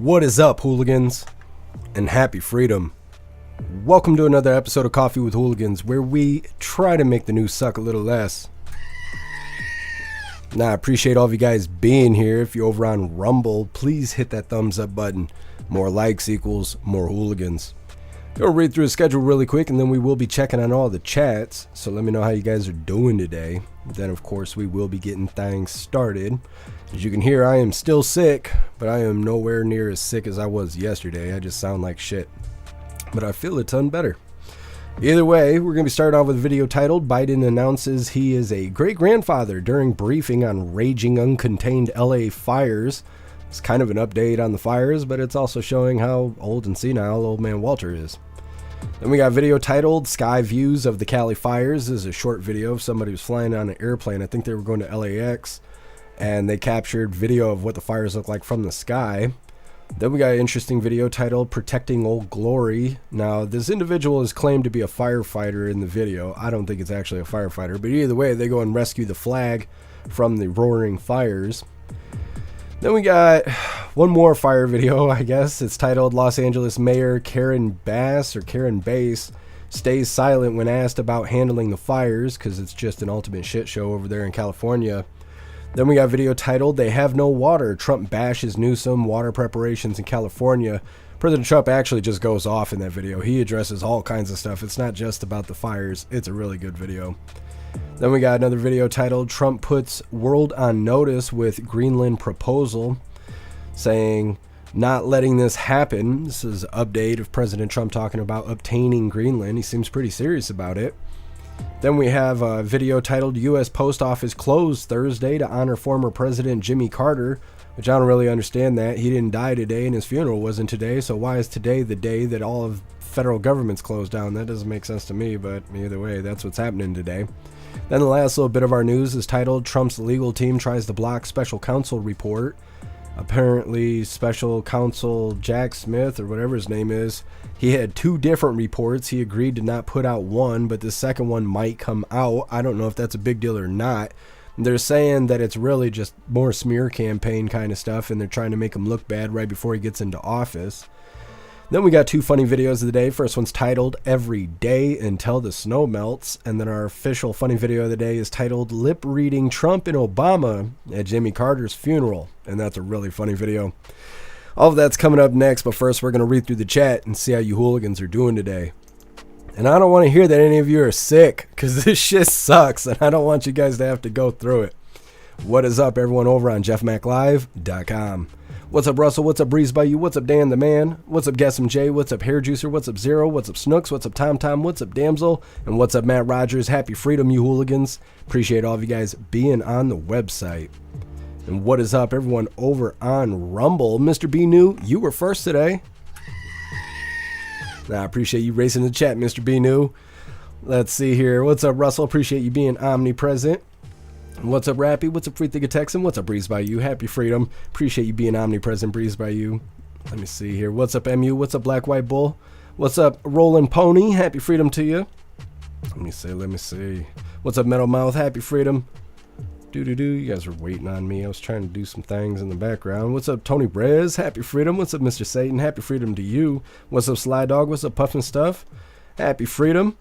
What is up, hooligans? And happy freedom. Welcome to another episode of Coffee with Hooligans, where we try to make the news suck a little less. Now, I appreciate all of you guys being here. If you're over on Rumble, please hit that thumbs up button. More likes equals more hooligans. Gonna read through the schedule really quick, and then we will be checking on all the chats. So let me know how you guys are doing today. Then, of course, we will be getting things started. As you can hear, I am still sick, but I am nowhere near as sick as I was yesterday. I just sound like shit, but I feel a ton better. Either way, we're going to be starting off with a video titled Biden Announces He is a Great-Grandfather During Briefing on Raging Uncontained LA Fires. It's kind of an update on the fires, but it's also showing how old and senile old man Walter is. Then we got a video titled Sky Views of the Cali Fires. This is a short video of somebody who was flying on an airplane. I think they were going to LAX, and they captured video of what the fires look like from the sky. Then we got an interesting video titled Protecting Old Glory. Now, this individual is claimed to be a firefighter in the video. I don't think it's actually a firefighter, but either way, they go and rescue the flag from the roaring fires. Then we got one more fire video, I guess. It's titled Los Angeles Mayor Karen Bass stays silent when asked about handling the fires, because it's just an ultimate shit show over there in California. Then we got a video titled They Have No Water. Trump bashes Newsom water preparations in California. President Trump actually just goes off in that video. He addresses all kinds of stuff. It's not just about the fires. It's a really good video. Then we got another video titled Trump Puts World on Notice with Greenland Proposal, saying not letting this happen. This is an update of President Trump talking about obtaining Greenland. He seems pretty serious about it. Then we have a video titled U.S. Post Office Closed Thursday to honor former President Jimmy Carter, which I don't really understand that. He didn't die today and his funeral wasn't today, so why is today the day that all of federal government's closed down? That doesn't make sense to me, but either way, that's what's happening today. Then the last little bit of our news is titled Trump's legal team tries to block special counsel report. Apparently, special counsel Jack Smith, or whatever his name is, he had two different reports. He agreed to not put out one, but the second one might come out. I don't know if that's a big deal or not. They're saying that it's really just more smear campaign kind of stuff, and they're trying to make him look bad right before he gets into office. Then we got two funny videos of the day. First one's titled Every Day Until the Snow Melts. And then our official funny video of the day is titled Lip Reading Trump and Obama at Jimmy Carter's Funeral. And that's a really funny video. All of that's coming up next, but first we're going to read through the chat and see how you hooligans are doing today. And I don't want to hear that any of you are sick, because this shit sucks, and I don't want you guys to have to go through it. What is up, everyone over on jeffmaclive.com? What's up, Russell? What's up, Breeze by You? What's up, Dan the Man? What's up, Guessum J? What's up, Hair Juicer? What's up, Zero? What's up, Snooks? What's up, Tom Tom? What's up, Damsel? And what's up, Matt Rogers? Happy freedom, you hooligans. Appreciate all of you guys being on the website. And what is up, everyone over on Rumble? Mr. B New, you were first today. I appreciate you racing the chat, Mr. B New. Let's see here. What's up, Russell? Appreciate you being omnipresent. What's up, Rappy? What's up, Free Thinker Texan? What's up, Breeze by You? Happy freedom. Appreciate you being omnipresent, Breeze by You. Let me see here. What's up, MU? What's up, Black White Bull? What's up, Rollin' Pony? Happy freedom to you. Let me see. What's up, Metal Mouth? Happy freedom. You guys were waiting on me. I was trying to do some things in the background. What's up, Tony Brez? Happy freedom. What's up, Mr. Satan? Happy freedom to you. What's up, Sly Dog? What's up, Puffin' Stuff? Happy freedom.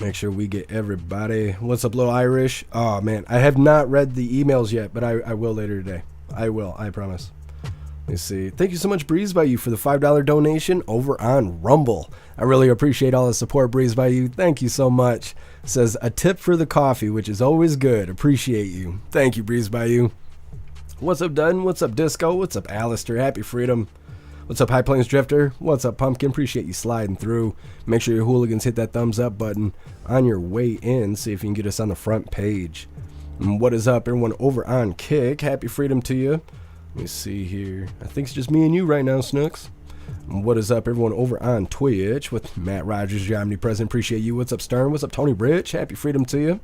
Make sure we get everybody. What's up, Little Irish? Oh, man. I have not read the emails yet, but I will later today. I will. I promise. Let me see. Thank you so much, Breeze by You, for the $5 donation over on Rumble. I really appreciate all the support, Breeze by You. Thank you so much. It says a tip for the coffee, which is always good. Appreciate you. Thank you, Breeze by You. What's up, Dun? What's up, Disco? What's up, Alistair? Happy freedom. What's up, High Plains Drifter? What's up, Pumpkin? Appreciate you sliding through. Make sure your hooligans hit that thumbs up button on your way in. See if you can get us on the front page. And what is up, everyone over on Kick? Happy freedom to you. Let me see here. I think it's just me and you right now, Snooks. And what is up, everyone over on Twitch with Matt Rogers, your omnipresent. Appreciate you. What's up, Stern? What's up, Tony Rich? Happy freedom to you.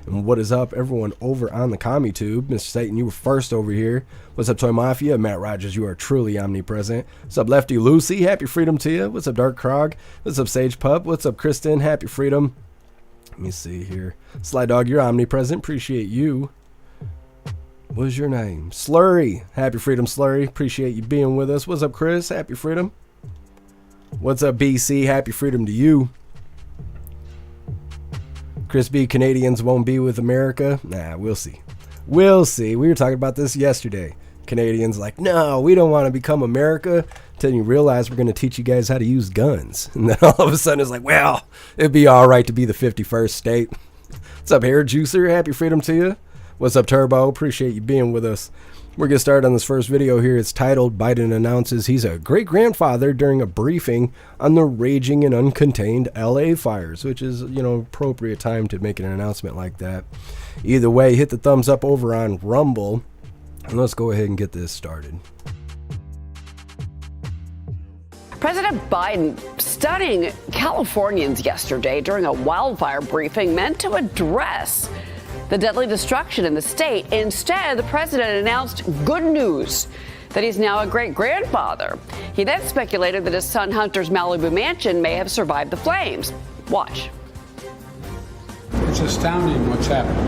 And what is up, everyone over on the CommuTube? Mr. Satan, you were first over here. What's up, Toy Mafia? Matt Rogers, you are truly omnipresent. What's up, Lefty Lucy? Happy freedom to you. What's up, Dark Krog? What's up, Sage Pup? What's up, Kristen? Happy freedom. Let me see here. Sly Dog, you're omnipresent. Appreciate you. What's your name? Slurry. Happy Freedom, Slurry. Appreciate you being with us. What's up, Chris? Happy Freedom. What's up, BC? Happy Freedom to you. Chris B, Canadians won't be with America. Nah, we'll see. We'll see. We were talking about this yesterday. Canadians like, no, we don't want to become America. Until you realize we're going to teach you guys how to use guns. And then all of a sudden it's like, well, it'd be all right to be the 51st state. What's up, Hair Juicer? Happy Freedom to you. What's up, Turbo? Appreciate you being with us. We're going to start on this first video here. It's titled, Biden announces he's a great-grandfather during a briefing on the raging and uncontained LA fires, which is, appropriate time to make an announcement like that. Either way, hit the thumbs up over on Rumble, and let's go ahead and get this started. President Biden stunning Californians yesterday during a wildfire briefing meant to address the deadly destruction in the state. Instead, the president announced good news that he's now a great-grandfather. He then speculated that his son Hunter's Malibu mansion may have survived the flames. Watch. It's astounding what's happening.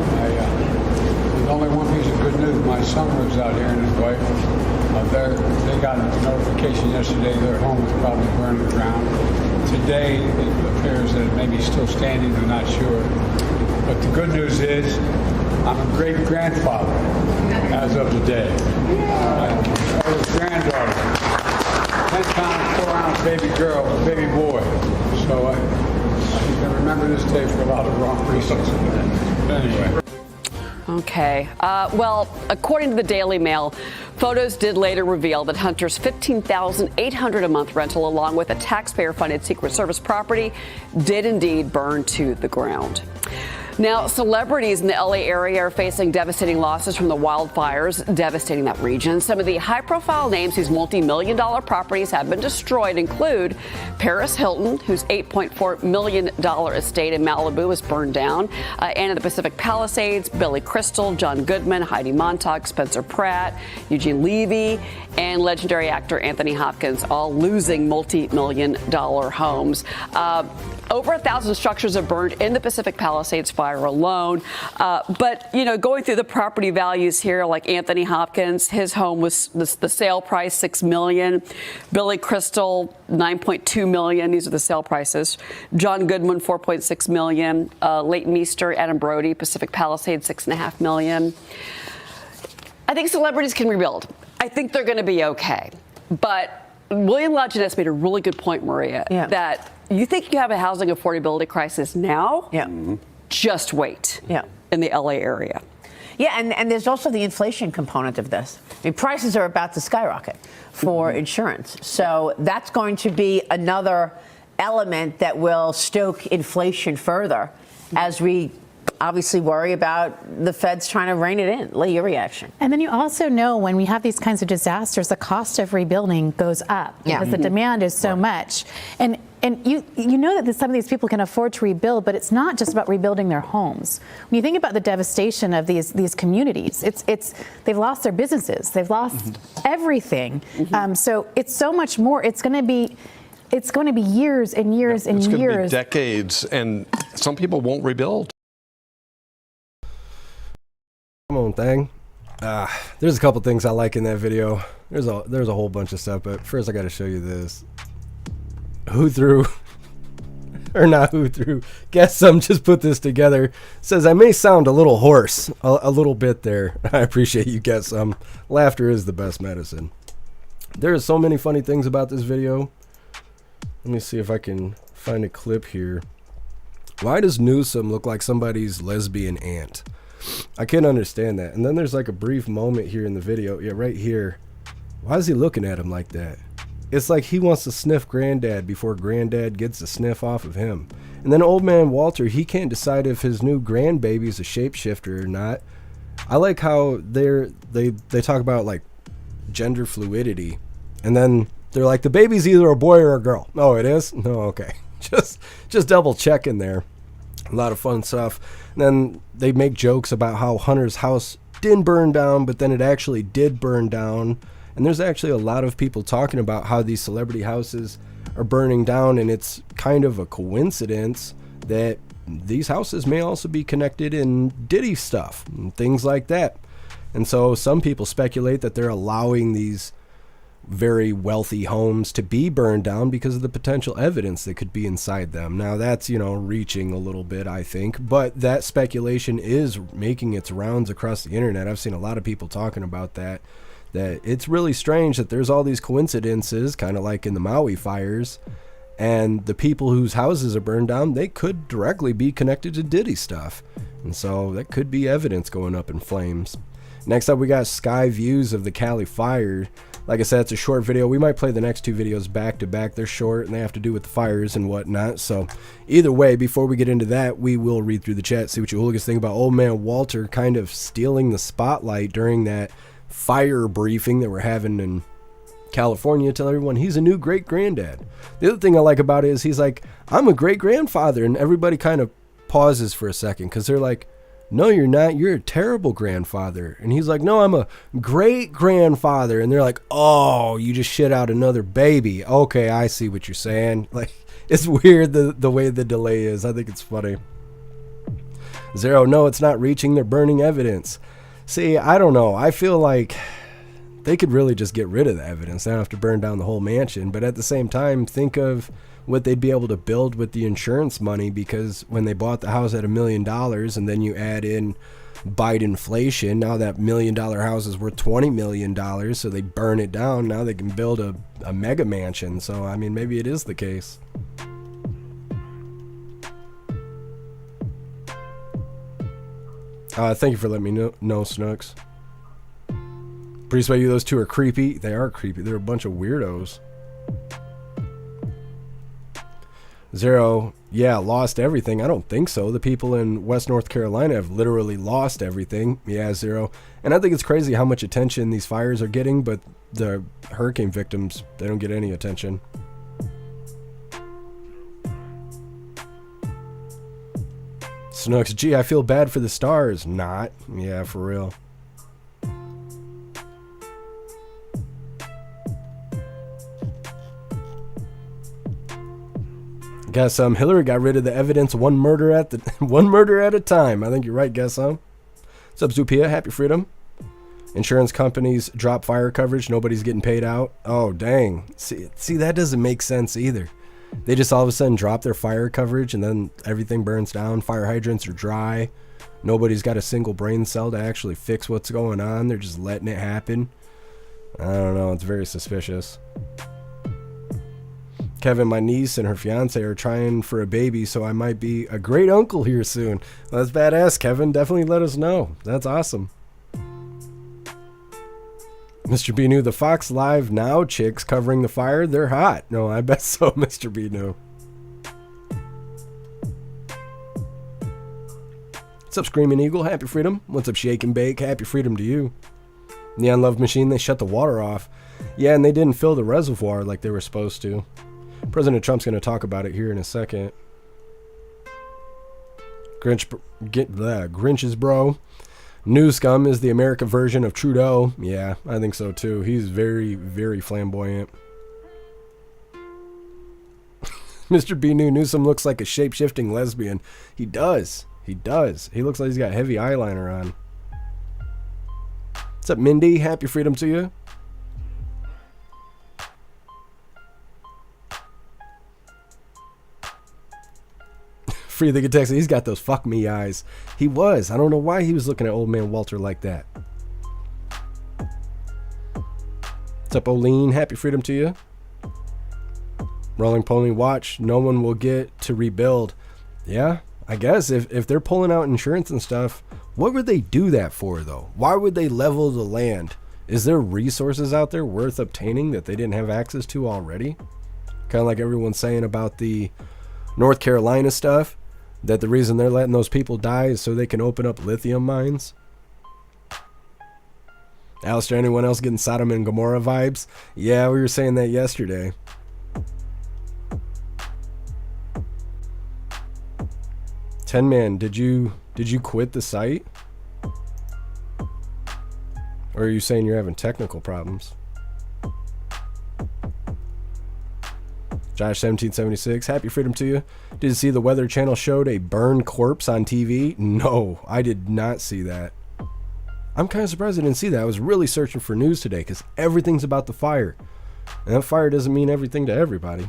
There's only one piece of good news. My son lives out here and his wife. They got a notification yesterday their home was probably burned to the ground. Today, it appears that it may be still standing. They're not sure. But the good news is I'm a great-grandfather as of today. My oldest granddaughter, 10-pound, 4-ounce baby girl, a baby boy. So I can remember this day for a lot of wrong reasons. But anyway. Okay. Well, according to the Daily Mail, photos did later reveal that Hunter's $15,800 a month rental, along with a taxpayer-funded Secret Service property, did indeed burn to the ground. Now, celebrities in the LA area are facing devastating losses from the wildfires devastating that region. Some of the high-profile names whose multi-million-dollar properties have been destroyed include Paris Hilton, whose $8.4 million estate in Malibu was burned down, and in the Pacific Palisades, Billy Crystal, John Goodman, Heidi Montag, Spencer Pratt, Eugene Levy, and legendary actor Anthony Hopkins, all losing multi-million-dollar homes. Over 1,000 structures are burned in the Pacific Palisades fire alone. But, going through the property values here, like Anthony Hopkins, his home was the sale price, $6 million. Billy Crystal, $9.2 million. These are the sale prices. John Goodman, $4.6 million. Leighton Meester, Adam Brody, Pacific Palisades, $6.5 million. I think celebrities can rebuild. I think they're going to be okay. But William Lajeunesse made a really good point, Maria, that you think you have a housing affordability crisis now? Yeah. Just wait. Yeah. In the LA area. Yeah, and there's also the inflation component of this. I mean, prices are about to skyrocket for insurance. So that's going to be another element that will stoke inflation further as we obviously worry about the feds trying to rein it in. Lee, your reaction? And then you also know when we have these kinds of disasters, the cost of rebuilding goes up because the demand is so much. And you know that some of these people can afford to rebuild, but it's not just about rebuilding their homes. When you think about the devastation of these communities, it's they've lost their businesses, they've lost everything. So it's so much more. It's going to be years and years and years. It's going to be decades, and some people won't rebuild. Come on, thing. There's a couple things I like in that video. There's a whole bunch of stuff, but first I got to show you this. Who threw, or not who threw, guess some just put this together. Says, I may sound a little hoarse, a little bit there. I appreciate you, guess some. Laughter is the best medicine. There are so many funny things about this video. Let me see if I can find a clip here. Why does Newsom look like somebody's lesbian aunt? I can't understand that. And then there's like a brief moment here in the video. Yeah, right here. Why is he looking at him like that? It's like he wants to sniff Granddad before Granddad gets a sniff off of him. And then old man Walter, he can't decide if his new grandbaby is a shapeshifter or not. I like how they talk about like gender fluidity. And then they're like, the baby's either a boy or a girl. Oh, it is? No, okay. Just double checking there. A lot of fun stuff. And then they make jokes about how Hunter's house didn't burn down, but then it actually did burn down. And there's actually a lot of people talking about how these celebrity houses are burning down, and it's kind of a coincidence that these houses may also be connected in Diddy stuff and things like that. And so some people speculate that they're allowing these very wealthy homes to be burned down because of the potential evidence that could be inside them. Now that's, reaching a little bit, I think, but that speculation is making its rounds across the internet. I've seen a lot of people talking about that it's really strange that there's all these coincidences, kind of like in the Maui fires, and the people whose houses are burned down, they could directly be connected to Diddy stuff. And so that could be evidence going up in flames. Next up, we got sky views of the Cali fire. Like I said, it's a short video. We might play the next two videos back to back. They're short and they have to do with the fires and whatnot. So either way, before we get into that, we will read through the chat, see what you hooligans think about old man Walter kind of stealing the spotlight during that fire briefing that we're having in California. Tell everyone he's a new great granddad. The other thing I like about it is he's like, I'm a great grandfather, and everybody kind of pauses for a second because they're like, no, you're not. You're a terrible grandfather. And he's like, no, I'm a great grandfather. And they're like, oh, you just shit out another baby. Okay, I see what you're saying. Like, it's weird the way the delay is. I think it's funny. Zero, no, it's not reaching. They're burning evidence. See, I don't know. I feel like they could really just get rid of the evidence. They don't have to burn down the whole mansion. But at the same time, think of what they'd be able to build with the insurance money, because when they bought the house at $1 million and then you add in Biden inflation, now that $1 million house is worth $20 million, so they burn it down. Now they can build a mega mansion. So, I mean, maybe it is the case. Thank you for letting me know, Snooks. Pretty swear you, those two are creepy. They are creepy. They're a bunch of weirdos. Zero, yeah, lost everything. I don't think so. The people in West North Carolina have literally lost everything. Yeah, Zero. And I think it's crazy how much attention these fires are getting, but the hurricane victims, they don't get any attention. Snooks, gee, I feel bad for the stars. Not. Yeah, for real. Guess Hillary got rid of the evidence one murder at a time. I think you're right, guess What's up, Zupia? Happy freedom. Insurance companies drop fire coverage. Nobody's getting paid out. Oh, dang. See, that doesn't make sense either. They just all of a sudden drop their fire coverage and then everything burns down. Fire hydrants are dry. Nobody's got a single brain cell to actually fix what's going on. They're just letting it happen. I don't know. It's very suspicious. Kevin, my niece and her fiance are trying for a baby, so I might be a great uncle here soon. Well, that's badass, Kevin. Definitely let us know. That's awesome. Mr. B. New, the Fox Live Now chicks covering the fire, they're hot. No, I bet so, Mr. B. New. What's up, Screaming Eagle? Happy freedom. What's up, Shake and Bake? Happy freedom to you. Neon Love Machine, they shut the water off. Yeah, and they didn't fill the reservoir like they were supposed to. President Trump's going to talk about it here in a second. Grinch's bro. Newsom is the America version of Trudeau. Yeah, I think so too. He's very, very flamboyant. Mr. B. Newsom looks like a shape-shifting lesbian. He does. He does. He looks like he's got heavy eyeliner on. What's up, Mindy? Happy freedom to you. Free the good text. He's got those fuck me eyes. He was. I don't know why he was looking at old man Walter like that. What's up, Oline? Happy freedom to you. Rolling Pony Watch. No one will get to rebuild. Yeah, I guess if they're pulling out insurance and stuff, what would they do that for, though? Why would they level the land? Is there resources out there worth obtaining that they didn't have access to already? Kind of like everyone's saying about the North Carolina stuff, that the reason they're letting those people die is so they can open up lithium mines. Alistair, anyone else getting Sodom and Gomorrah vibes? Yeah, we were saying that yesterday. Ten Man, did you quit the site? Or are you saying you're having technical problems? Josh 1776, happy freedom to you. Did you see the Weather Channel showed a burned corpse on TV? No, I did not see that. I'm kind of surprised I didn't see that. I was really searching for news today because everything's about the fire. And that fire doesn't mean everything to everybody.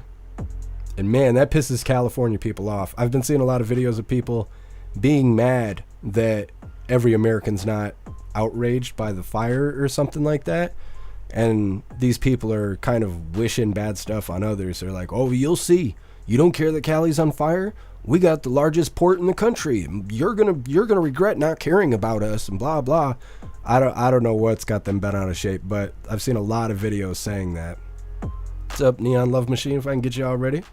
And man, that pisses California people off. I've been seeing a lot of videos of people being mad that every American's not outraged by the fire or something like that. And these people are kind of wishing bad stuff on others. They're like, oh, you'll see. You don't care that Cali's on fire? We got the largest port in the country. You're gonna regret not caring about us and blah blah. I don't know what's got them bent out of shape, but I've seen a lot of videos saying that. What's up, Neon Love Machine? If I can get you all ready.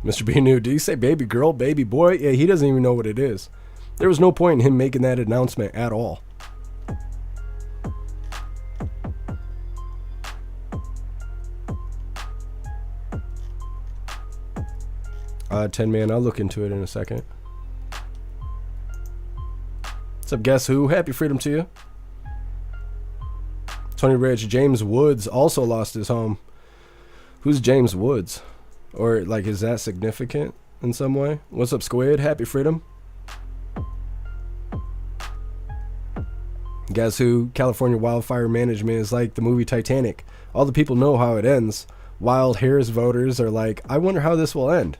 Mr. B New, do you say baby girl, baby boy? Yeah, he doesn't even know what it is. There was no point in him making that announcement at all. 10 man, I'll look into it in a second. What's up, guess who? Happy freedom to you. Tony Rich, James Woods also lost his home. Who's James Woods? Or like, is that significant in some way? What's up, Squid? Happy freedom. Guess who? California wildfire management is like the movie Titanic. All the people know how it ends. Wild Harris voters are like, I wonder how this will end.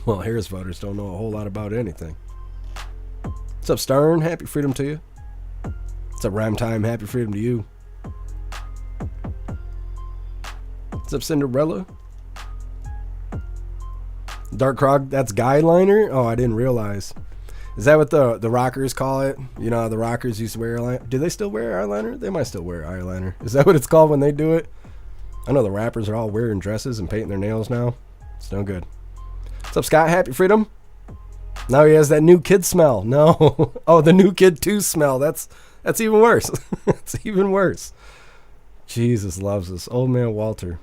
Well, Harris voters don't know a whole lot about anything. What's up, Stern? Happy freedom to you. What's up, Rhyme Time? Happy freedom to you. What's up, Cinderella? Dark Krog, that's guy liner? Oh, I didn't realize. Is that what the rockers call it? You know, the rockers used to wear eyeliner. Do they still wear eyeliner? They might still wear eyeliner. Is that what it's called when they do it? I know the rappers are all wearing dresses and painting their nails now. It's no good. What's up, Scott? Happy freedom? Now he has that new kid smell. No. Oh, the new kid 2 smell. That's even worse. It's even worse. Jesus loves us. Old man Walter.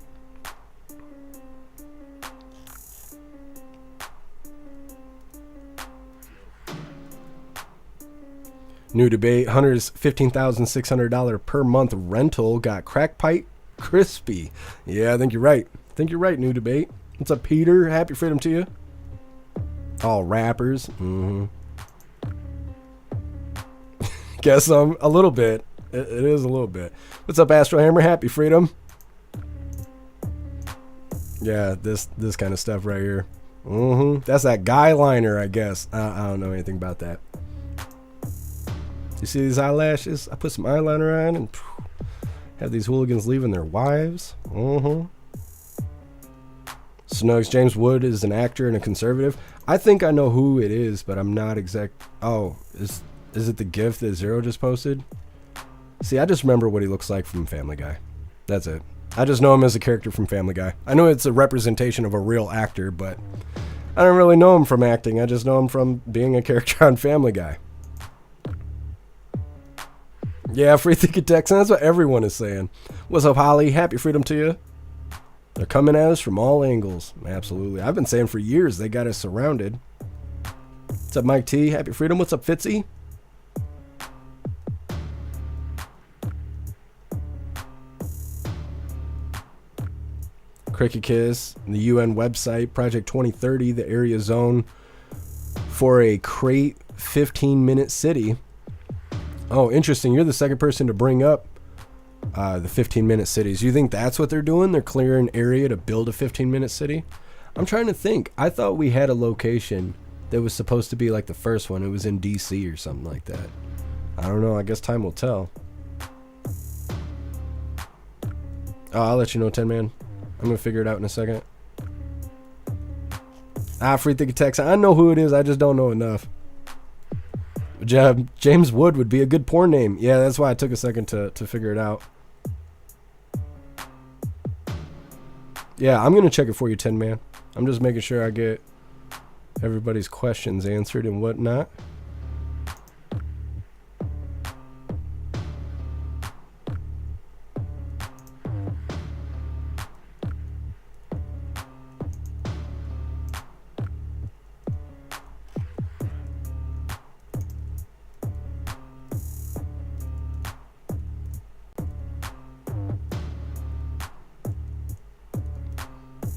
New debate. Hunter's $15,600 per month rental got crack pipe crispy. Yeah, I think you're right. New debate. What's up, Peter? Happy freedom to you. All rappers. Guess a little bit. It is a little bit. What's up, Astro Hammer? Happy freedom. Yeah, this kind of stuff right here. That's that guy liner, I guess. I don't know anything about that. You see these eyelashes? I put some eyeliner on and have these hooligans leaving their wives. Snugs, James Wood is an actor and a conservative. I think I know who it is, but I'm not exact. Oh, is it the GIF that Zero just posted? See, I just remember what he looks like from Family Guy. That's it. I just know him as a character from Family Guy. I know it's a representation of a real actor, but I don't really know him from acting. I just know him from being a character on Family Guy. Yeah, free thinking Texan. That's what everyone is saying. What's up, Holly? Happy freedom to you. They're coming at us from all angles. Absolutely. I've been saying for years they got us surrounded. What's up, Mike T? Happy freedom. What's up, Fitzy? Cricket Kiss, the UN website, Project 2030, the area zone for a crate 15-minute city. Oh, interesting. You're the second person to bring up the 15-minute cities. You think that's what they're doing? They're clearing area to build a 15-minute city? I'm trying to think. I thought we had a location that was supposed to be like the first one. It was in DC or something like that. I don't know. I guess time will tell. Oh, I'll let you know, 10 man. I'm going to figure it out in a second. Free thinking Texan. I know who it is. I just don't know enough. James Wood would be a good porn name. Yeah, that's why I took a second to figure it out. Yeah, I'm going to check it for you, 10 man. I'm just making sure I get everybody's questions answered and whatnot.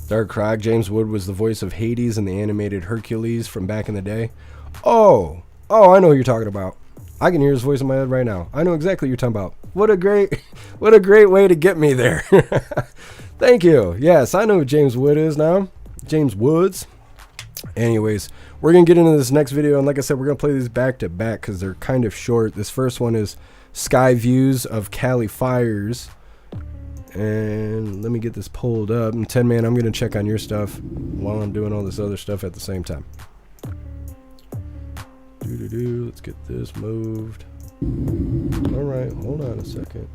Dark Krog, James Wood was the voice of Hades in the animated Hercules from back in the day. Oh, I know who you're talking about. I can hear his voice in my head right now. I know exactly what you're talking about. What a great way to get me there. Thank you. Yes, I know who James Wood is now. James Woods. Anyways, we're going to get into this next video. And like I said, we're going to play these back to back because they're kind of short. This first one is Sky Views of Cali Fires. And let me get this pulled up. And 10 man, I'm going to check on your stuff while I'm doing all this other stuff at the same time. Let's get this moved. All right, hold on a second.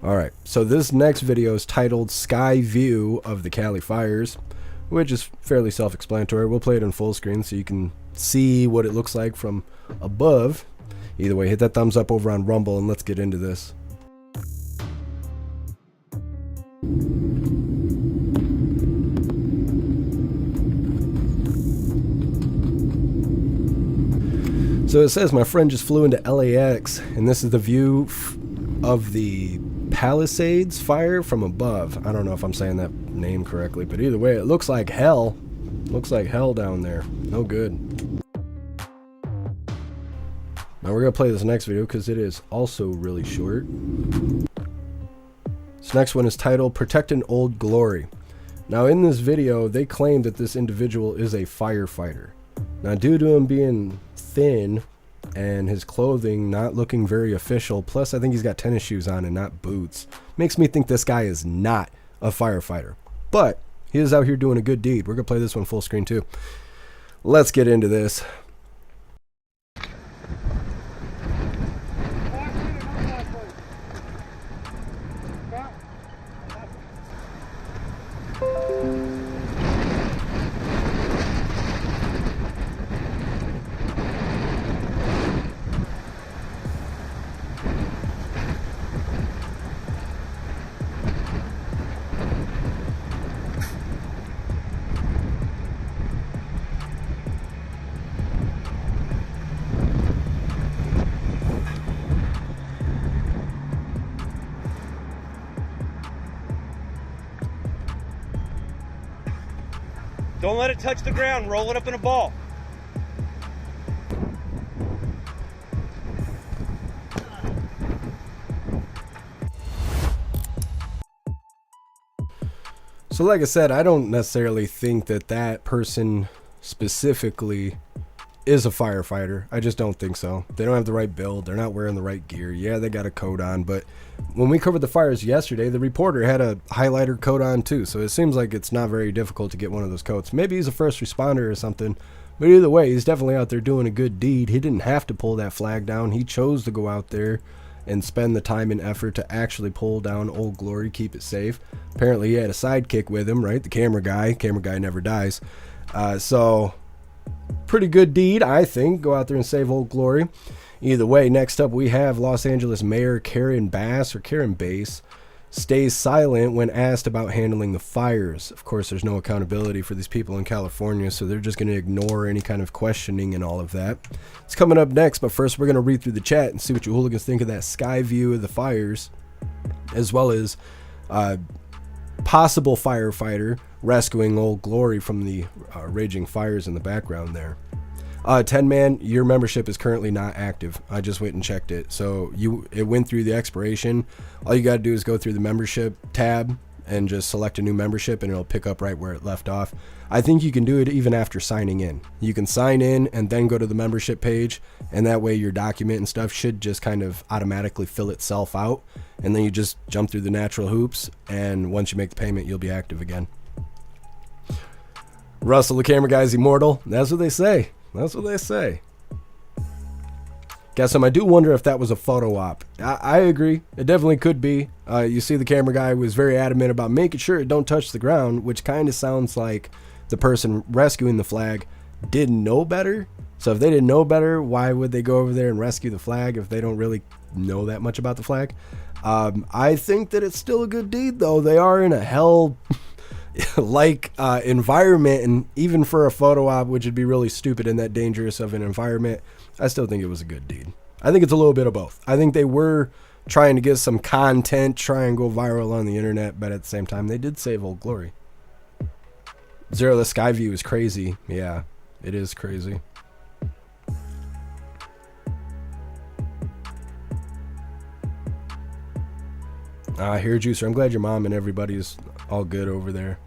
All right, so this next video is titled Sky View of the Cali Fires, which is fairly self-explanatory. We'll play it in full screen so you can see what it looks like from above. Either way, hit that thumbs up over on Rumble and let's get into this. So it says my friend just flew into LAX, and this is the view of the Palisades fire from above. I don't know if I'm saying that name correctly, but either way, it looks like hell. Looks like hell down there. No good. Now we're going to play this next video because it is also really short. This next one is titled Protecting Old Glory. Now in this video, they claim that this individual is a firefighter. Now due to him being thin and his clothing not looking very official, plus I think he's got tennis shoes on and not boots, makes me think this guy is not a firefighter. But he is out here doing a good deed. We're going to play this one full screen too. Let's get into this. Don't let it touch the ground. Roll it up in a ball. So like I said, I don't necessarily think that that person specifically is a firefighter. I just don't think so. They don't have the right build. They're not wearing the right gear. Yeah, they got a coat on, but when we covered the fires yesterday, the reporter had a highlighter coat on too, so it seems like it's not very difficult to get one of those coats. Maybe he's a first responder or something, but either way, he's definitely out there doing a good deed. He didn't have to pull that flag down. He chose to go out there and spend the time and effort to actually pull down Old Glory, keep it safe. Apparently he had a sidekick with him, right? The camera guy never dies. So pretty good deed, I think. Go out there and save Old Glory. Either way, next up we have Los Angeles Mayor Karen Bass stays silent when asked about handling the fires. Of course, there's no accountability for these people in California, so they're just going to ignore any kind of questioning and all of that. It's coming up next, but first we're going to read through the chat and see what you hooligans think of that sky view of the fires, as well as possible firefighter rescuing Old Glory from the raging fires in the background there. 10 man, your membership is currently not active. I just went and checked it. So it went through the expiration. All you got to do is go through the membership tab and just select a new membership and it'll pick up right where it left off. I think you can do it even after signing in. You can sign in and then go to the membership page, and that way your document and stuff should just kind of automatically fill itself out, and then you just jump through the natural hoops, and once you make the payment, you'll be active again. Russell the camera guy's immortal. That's what they say. That's what they say. Guess I do wonder if that was a photo op. I agree. It definitely could be. You see the camera guy was very adamant about making sure it don't touch the ground, which kind of sounds like the person rescuing the flag didn't know better. So if they didn't know better, why would they go over there and rescue the flag if they don't really know that much about the flag? I think that it's still a good deed, though. They are in a hell like environment, and even for a photo op, which would be really stupid in that dangerous of an environment, I still think it was a good deed. I think it's a little bit of both. I think they were trying to get some content, try and go viral on the internet, but at the same time they did save Old Glory. Zero, the sky view is crazy. Yeah, It is crazy. Here, Juicer. I'm glad your mom and everybody's all good over there.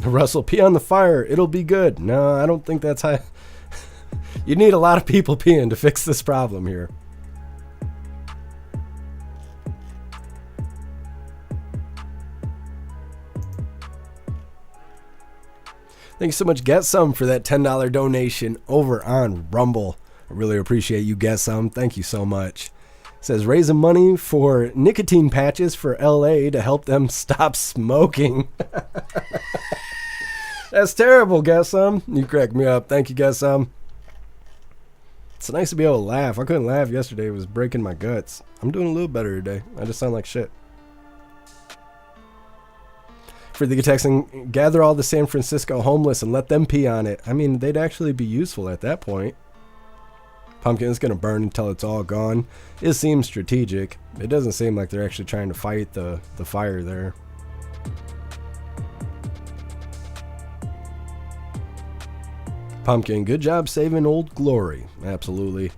Russell, pee on the fire. It'll be good. No, I don't think that's how. You need a lot of people peeing to fix this problem here. Thank you so much, Get Some, for that $10 donation over on Rumble. I really appreciate you, Get Some. Thank you so much. It says, raising money for nicotine patches for LA to help them stop smoking. That's terrible, Get Some. You cracked me up. Thank you, Get Some. It's nice to be able to laugh. I couldn't laugh yesterday. It was breaking my guts. I'm doing a little better today. I just sound like shit. For the texting, gather all the San Francisco homeless and let them pee on it. I mean, they'd actually be useful at that point. Pumpkin is going to burn until it's all gone. It seems strategic. It doesn't seem like they're actually trying to fight the fire there. Pumpkin, good job saving Old Glory. Absolutely.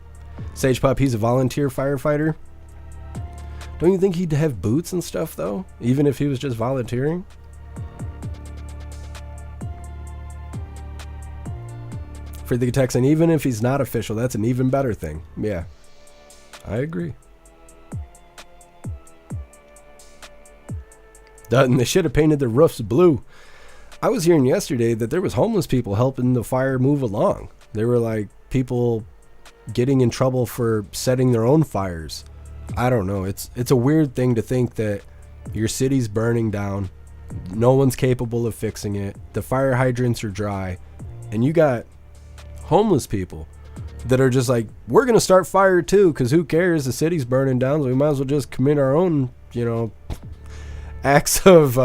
Sage Pup, he's a volunteer firefighter. Don't you think he'd have boots and stuff, though? Even if he was just volunteering? For the Texan, even if he's not official, that's an even better thing. Yeah, I agree. Dutton, they should have painted the roofs blue. I was hearing yesterday that there was homeless people helping the fire move along. There were like people getting in trouble for setting their own fires. I don't know. It's a weird thing to think that your city's burning down. No one's capable of fixing it. The fire hydrants are dry. And you got homeless people that are just like, we're going to start fire too, because who cares? The city's burning down, so we might as well just commit our own, acts of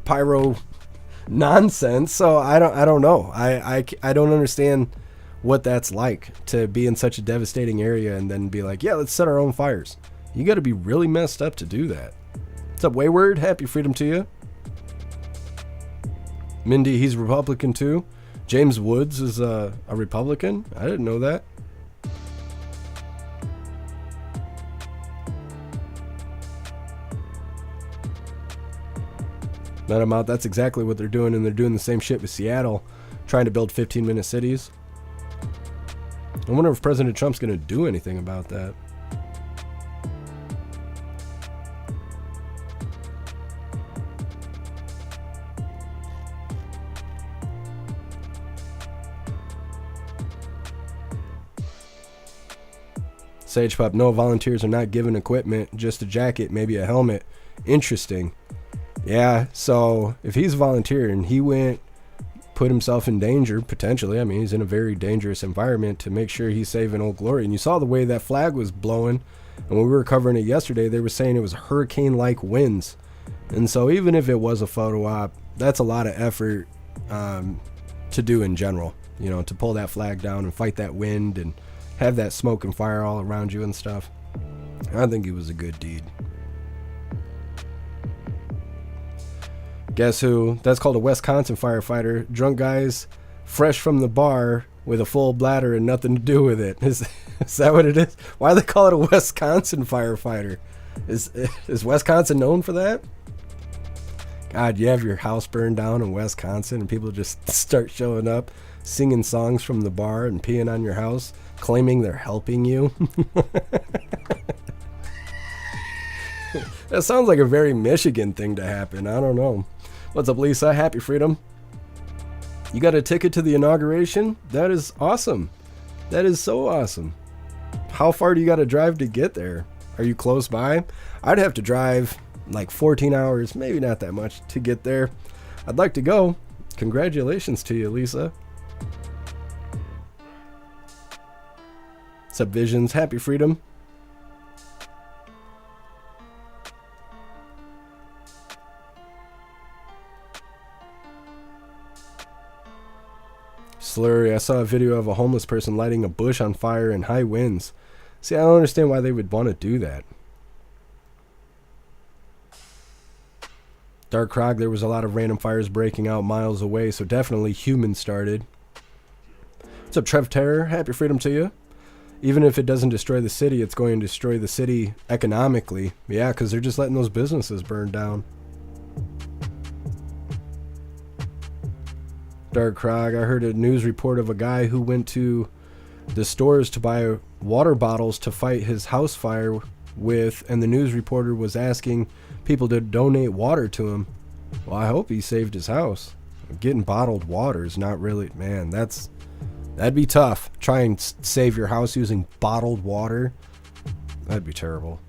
pyro nonsense. So I don't know. I don't understand what that's like to be in such a devastating area and then be like, yeah, let's set our own fires. You got to be really messed up to do that. What's up, Wayward? Happy freedom to you. Mindy, he's Republican too. James Woods is a Republican. I didn't know that. Let them out. That's exactly what they're doing, and they're doing the same shit with Seattle, trying to build 15-minute cities. I wonder if President Trump's going to do anything about that. Sage Pup, no, volunteers are not given equipment, just a jacket, maybe a helmet. Interesting. Yeah, so if he's a volunteer and he put himself in danger, potentially, I mean, he's in a very dangerous environment to make sure he's saving Old Glory. And you saw the way that flag was blowing. And when we were covering it yesterday, they were saying it was hurricane-like winds. And so even if it was a photo op, that's a lot of effort to do in general, to pull that flag down and fight that wind and have that smoke and fire all around you and stuff. I think it was a good deed. Guess who? That's called a Wisconsin firefighter. Drunk guys fresh from the bar with a full bladder and nothing to do with it. Is that what it is? Why do they call it a Wisconsin firefighter? Is Wisconsin known for that? God, you have your house burned down in Wisconsin and people just start showing up, singing songs from the bar and peeing on your house, claiming they're helping you. That sounds like a very Michigan thing to happen. I don't know. What's up, Lisa? Happy freedom. You got a ticket to the inauguration? That is awesome. That is so awesome. How far do you got to drive to get there? Are you close by? I'd have to drive like 14 hours, maybe not that much, to get there. I'd like to go. Congratulations to you, Lisa. What's up, Visions? Happy freedom. Slurry, I saw a video of a homeless person lighting a bush on fire in high winds. See, I don't understand why they would want to do that. Dark Krog, there was a lot of random fires breaking out miles away, so definitely humans started. What's up, Trev Terror? Happy freedom to you. Even if it doesn't destroy the city, it's going to destroy the city economically. Yeah, because they're just letting those businesses burn down. Dark Krog, I heard a news report of a guy who went to the stores to buy water bottles to fight his house fire with, and the news reporter was asking people to donate water to him. Well, I hope he saved his house. Getting bottled water is not really, man, that'd be tough. Try and save your house using bottled water. That'd be terrible.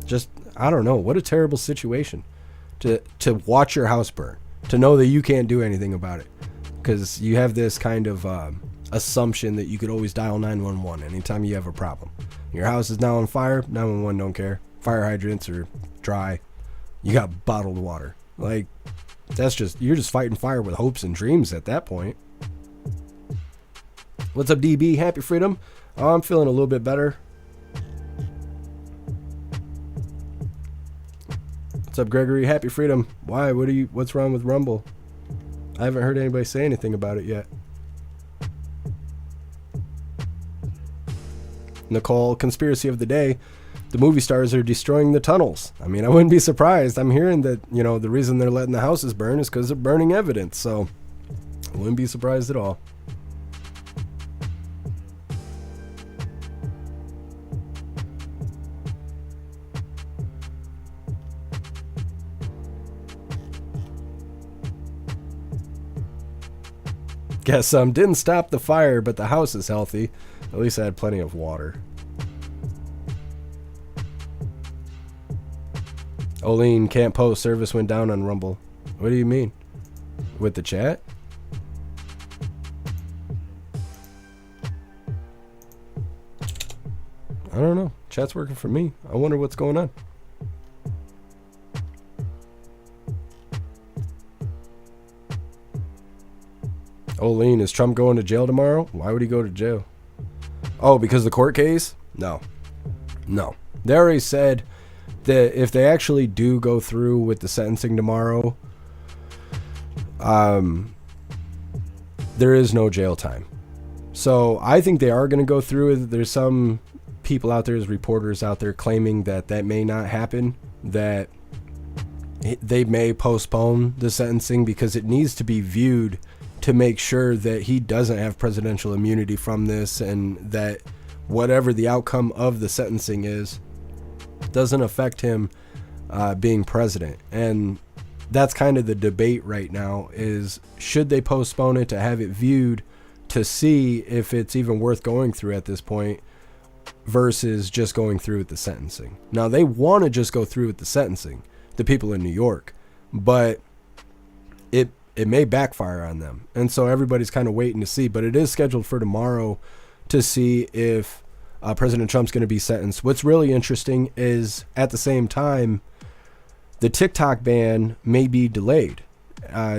Just, I don't know, what a terrible situation to watch your house burn, to know that you can't do anything about it, because you have this kind of assumption that you could always dial 911 anytime you have a problem. Your house is now on fire, 911 don't care. Fire hydrants are dry. You got bottled water. Like, that's just, you're just fighting fire with hopes and dreams at that point. What's up, DB? Happy freedom. Oh, I'm feeling a little bit better. What's up, Gregory? Happy freedom. Why? What's wrong with Rumble? I haven't heard anybody say anything about it yet. Nicole, conspiracy of the day. The movie stars are destroying the tunnels. I mean, I wouldn't be surprised. I'm hearing that, you know, the reason they're letting the houses burn is because they're burning evidence. So I wouldn't be surprised at all. Guess didn't stop the fire, but the house is healthy. At least I had plenty of water. Oline can't post. Service went down on Rumble. What do you mean? With the chat? I don't know. Chat's working for me. I wonder what's going on. Oline, is Trump going to jail tomorrow? Why would he go to jail? Oh, because of the court case? No. They already said that if they actually do go through with the sentencing tomorrow, there is no jail time. So I think they are going to go through with it. There's some people out there, as reporters out there, claiming that may not happen, that they may postpone the sentencing because it needs to be viewed to make sure that he doesn't have presidential immunity from this, and that whatever the outcome of the sentencing is doesn't affect him being president. And that's kind of the debate right now, is should they postpone it to have it viewed to see if it's even worth going through at this point versus just going through with the sentencing. Now, they want to just go through with the sentencing, the people in New York, but it may backfire on them. And so everybody's kind of waiting to see, but it is scheduled for tomorrow to see if President Trump's going to be sentenced. What's really interesting is, at the same time, the TikTok ban may be delayed.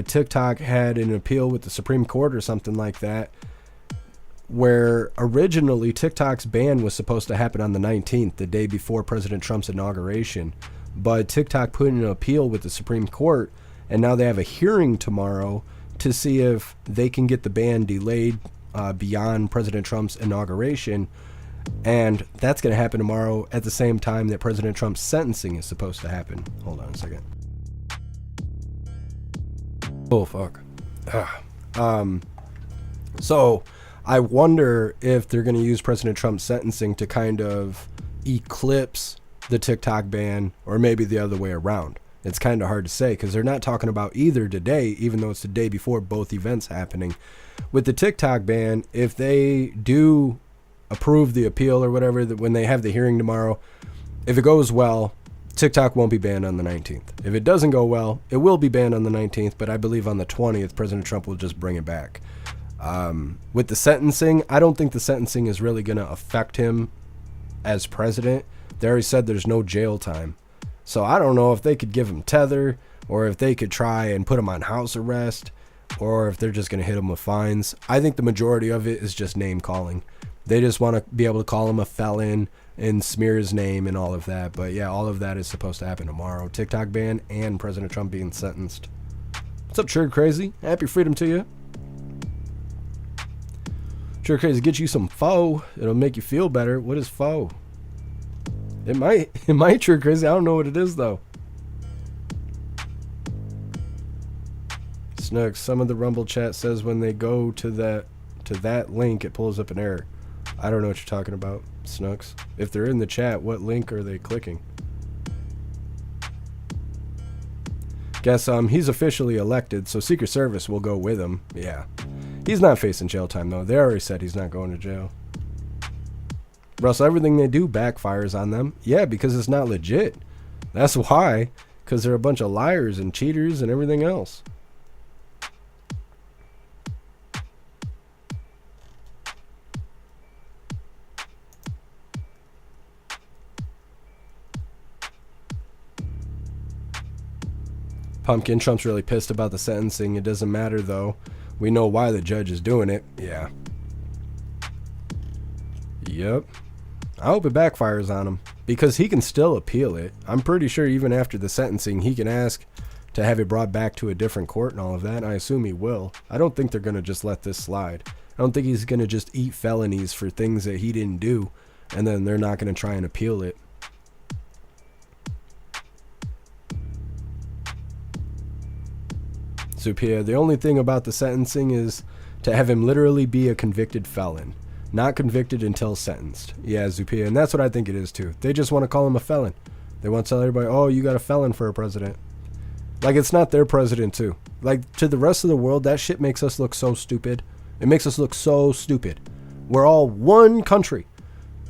TikTok had an appeal with the Supreme Court or something like that, where originally TikTok's ban was supposed to happen on the 19th, the day before President Trump's inauguration. But TikTok put in an appeal with the Supreme Court, and now they have a hearing tomorrow to see if they can get the ban delayed beyond President Trump's inauguration. And that's going to happen tomorrow at the same time that President Trump's sentencing is supposed to happen. Hold on a second. Oh, fuck. So I wonder if they're going to use President Trump's sentencing to kind of eclipse the TikTok ban, or maybe the other way around. It's kind of hard to say because they're not talking about either today, even though it's the day before both events happening. With the TikTok ban, if they do approve the appeal or whatever, that when they have the hearing tomorrow, if it goes well, TikTok won't be banned on the 19th. If it doesn't go well, it will be banned on the 19th, but I believe on the 20th, President Trump will just bring it back. With the sentencing, I don't think the sentencing is really going to affect him as president. They already said there's no jail time. So I don't know if they could give him tether, or if they could try and put him on house arrest, or if they're just going to hit him with fines. I think the majority of it is just name calling. They just want to be able to call him a felon and smear his name and all of that. But yeah, all of that is supposed to happen tomorrow. TikTok ban and President Trump being sentenced. What's up, Trigger Crazy? Happy freedom to you. Trigger Crazy, get you some pho. It'll make you feel better. What is pho? It might Trigger Crazy. I don't know what it is though. Snooks, some of the Rumble chat says when they go to that link, it pulls up an error. I don't know what you're talking about, Snooks. If they're in the chat, what link are they clicking? Guess he's officially elected, so Secret Service will go with him. Yeah. He's not facing jail time though. They already said he's not going to jail. Russell, everything they do backfires on them. Yeah, because it's not legit. That's why. Because they're a bunch of liars and cheaters and everything else. Pumpkin, Trump's really pissed about the sentencing. It doesn't matter though. We know why the judge is doing it. Yeah. Yep. I hope it backfires on him because he can still appeal it. I'm pretty sure even after the sentencing, he can ask to have it brought back to a different court and all of that. And I assume he will. I don't think they're going to just let this slide. I don't think he's going to just eat felonies for things that he didn't do. And then they're not going to try and appeal it. Zupia, the only thing about the sentencing is to have him literally be a convicted felon. Not convicted until sentenced. Yeah, Zupia, and that's what I think it is too. They just want to call him a felon. They want to tell everybody, oh, you got a felon for a president. Like, it's not their president too. Like, to the rest of the world, that shit makes us look so stupid. It makes us look so stupid. We're all one country.